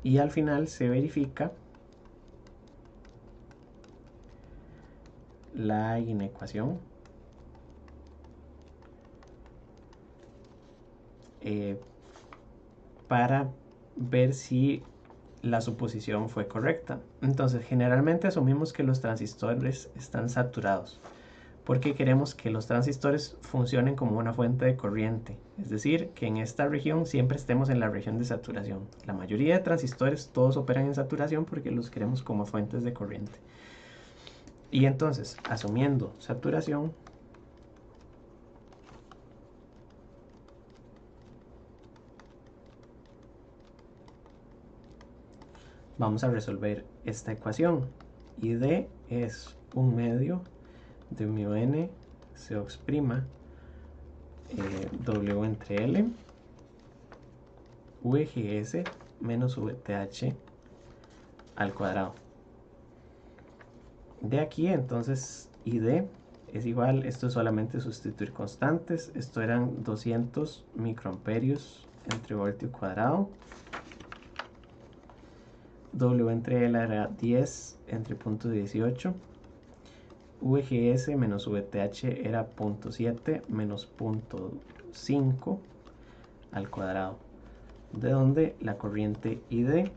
y al final se verifica la inecuación para ver si la suposición fue correcta. Entonces generalmente asumimos que los transistores están saturados. porque queremos que los transistores funcionen como una fuente de corriente, es decir, que en esta región siempre estemos en la región de saturación. La mayoría de transistores todos operan en saturación porque los queremos como fuentes de corriente. Y entonces, asumiendo saturación, vamos a resolver esta ecuación. ID es 1/2 de mu n Cox', W entre L, VGS menos VTH al cuadrado. De aquí entonces ID es igual, esto es solamente sustituir constantes, esto eran 200 microamperios entre voltio cuadrado, W entre L era 10 entre punto 18, VGS menos VTH era 0.7 menos 0.5 al cuadrado, de donde la corriente ID,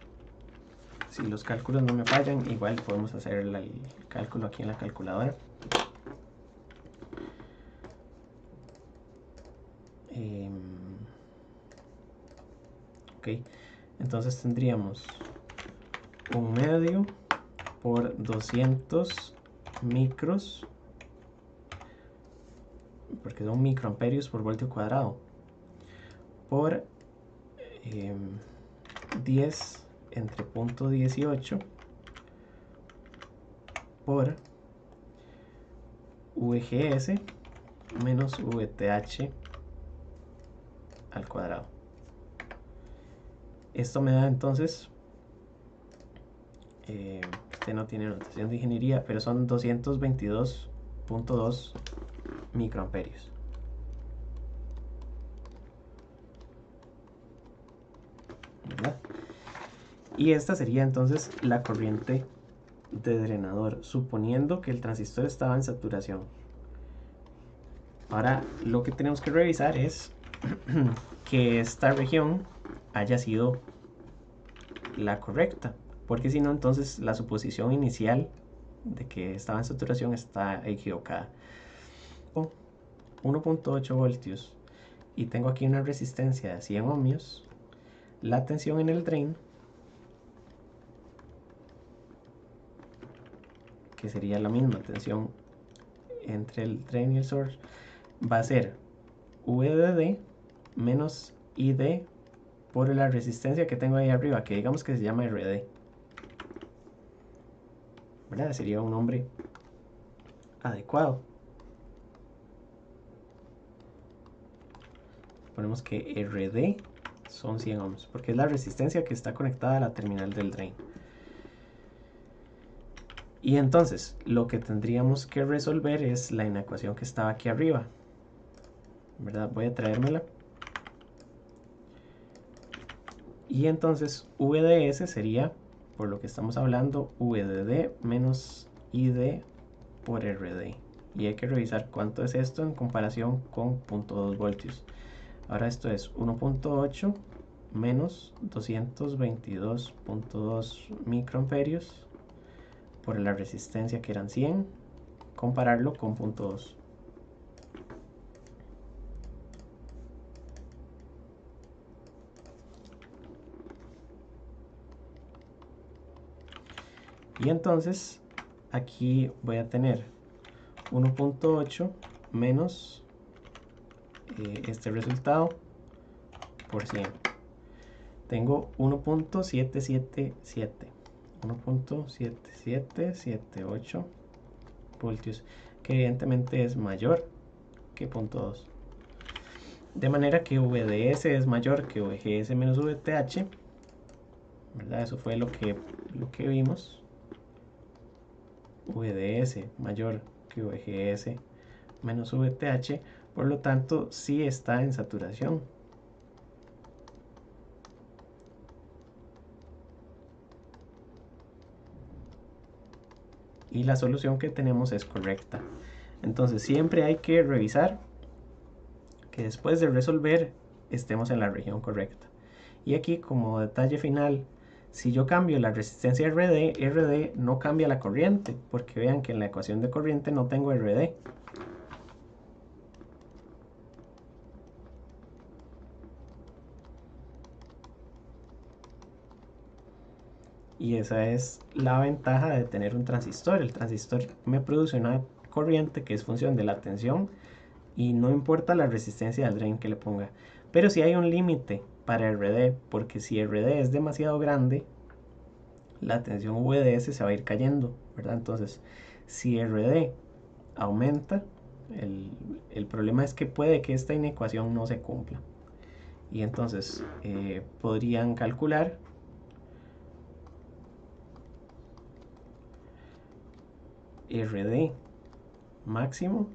si los cálculos no me fallan, igual podemos hacer el cálculo aquí en la calculadora. Ok, entonces tendríamos 1/2 por 200 micros, porque son microamperios por voltio cuadrado, por 10 entre punto 18 por VGS menos VTH al cuadrado. Esto me da entonces, este no tiene notación de ingeniería, pero son 222.2 microamperios. ¿Verdad? Y esta sería entonces la corriente de drenador, suponiendo que el transistor estaba en saturación. Ahora lo que tenemos que revisar es que esta región haya sido la correcta, porque si no, entonces la suposición inicial de que estaba en saturación está equivocada. 1.8 voltios y tengo aquí una resistencia de 100 ohmios. La tensión en el drain, que sería la misma tensión entre el drain y el source, va a ser VDD menos ID por la resistencia que tengo ahí arriba, que digamos que se llama RD, ¿verdad? Sería un nombre adecuado. Ponemos que RD son 100 ohms, porque es la resistencia que está conectada a la terminal del drain. Y entonces lo que tendríamos que resolver es la inecuación que estaba aquí arriba, ¿verdad? Voy a traérmela. Y entonces VDS sería, por lo que estamos hablando, VDD menos ID por RD. Y hay que revisar cuánto es esto en comparación con 0.2 voltios. Ahora esto es 1.8 menos 222.2 microamperios por la resistencia que eran 100, compararlo con 0.2. Y entonces aquí voy a tener 1.8 menos este resultado por 100. Tengo 1.777 voltios, que evidentemente es mayor que 0.2. De manera que VDS es mayor que VGS menos VTH, ¿verdad? Eso fue lo que vimos. VDS mayor que VGS menos VTH, por lo tanto sí está en saturación. Y la solución que tenemos es correcta. Entonces siempre hay que revisar que después de resolver estemos en la región correcta. Y aquí, como detalle final, Si yo cambio la resistencia RD, RD no cambia la corriente, porque vean que en la ecuación de corriente no tengo RD. Y esa es la ventaja de tener un transistor. El transistor me produce una corriente que es función de la tensión y no importa la resistencia del drain que le ponga. Pero si hay un límite para RD, porque si RD es demasiado grande, la tensión VDS se va a ir cayendo, ¿verdad? Entonces, si RD aumenta, el problema es que puede que esta inecuación no se cumpla. Y entonces podrían calcular RD máximo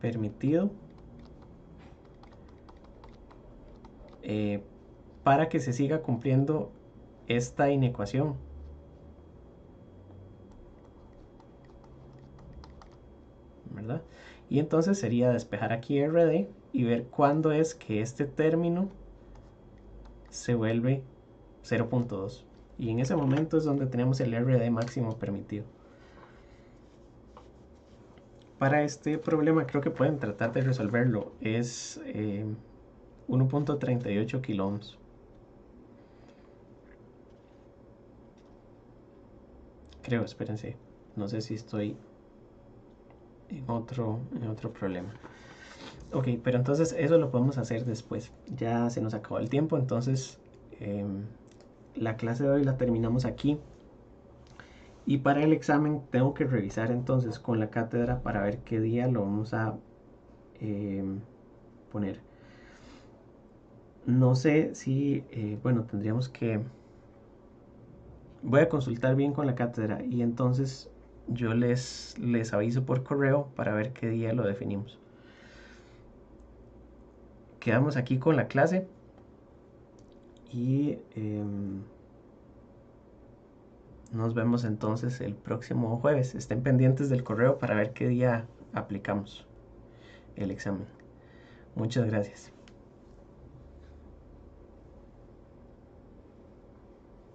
permitido para que se siga cumpliendo esta inecuación. ¿Verdad? Y entonces sería despejar aquí RD y ver cuándo es que este término se vuelve 0.2. Y en ese momento es donde tenemos el RD máximo permitido. Para este problema creo que pueden tratar de resolverlo. Es 1.38 kilo ohms. Creo, espérense. No sé si estoy en otro problema. Ok, pero entonces eso lo podemos hacer después. Ya se nos acabó el tiempo, entonces la clase de hoy la terminamos aquí. Y para el examen tengo que revisar entonces con la cátedra para ver qué día lo vamos a poner. No sé si, bueno, tendríamos que... Voy a consultar bien con la cátedra y entonces yo les aviso por correo para ver qué día lo definimos. Quedamos aquí con la clase y nos vemos entonces el próximo jueves. Estén pendientes del correo para ver qué día aplicamos el examen. Muchas gracias.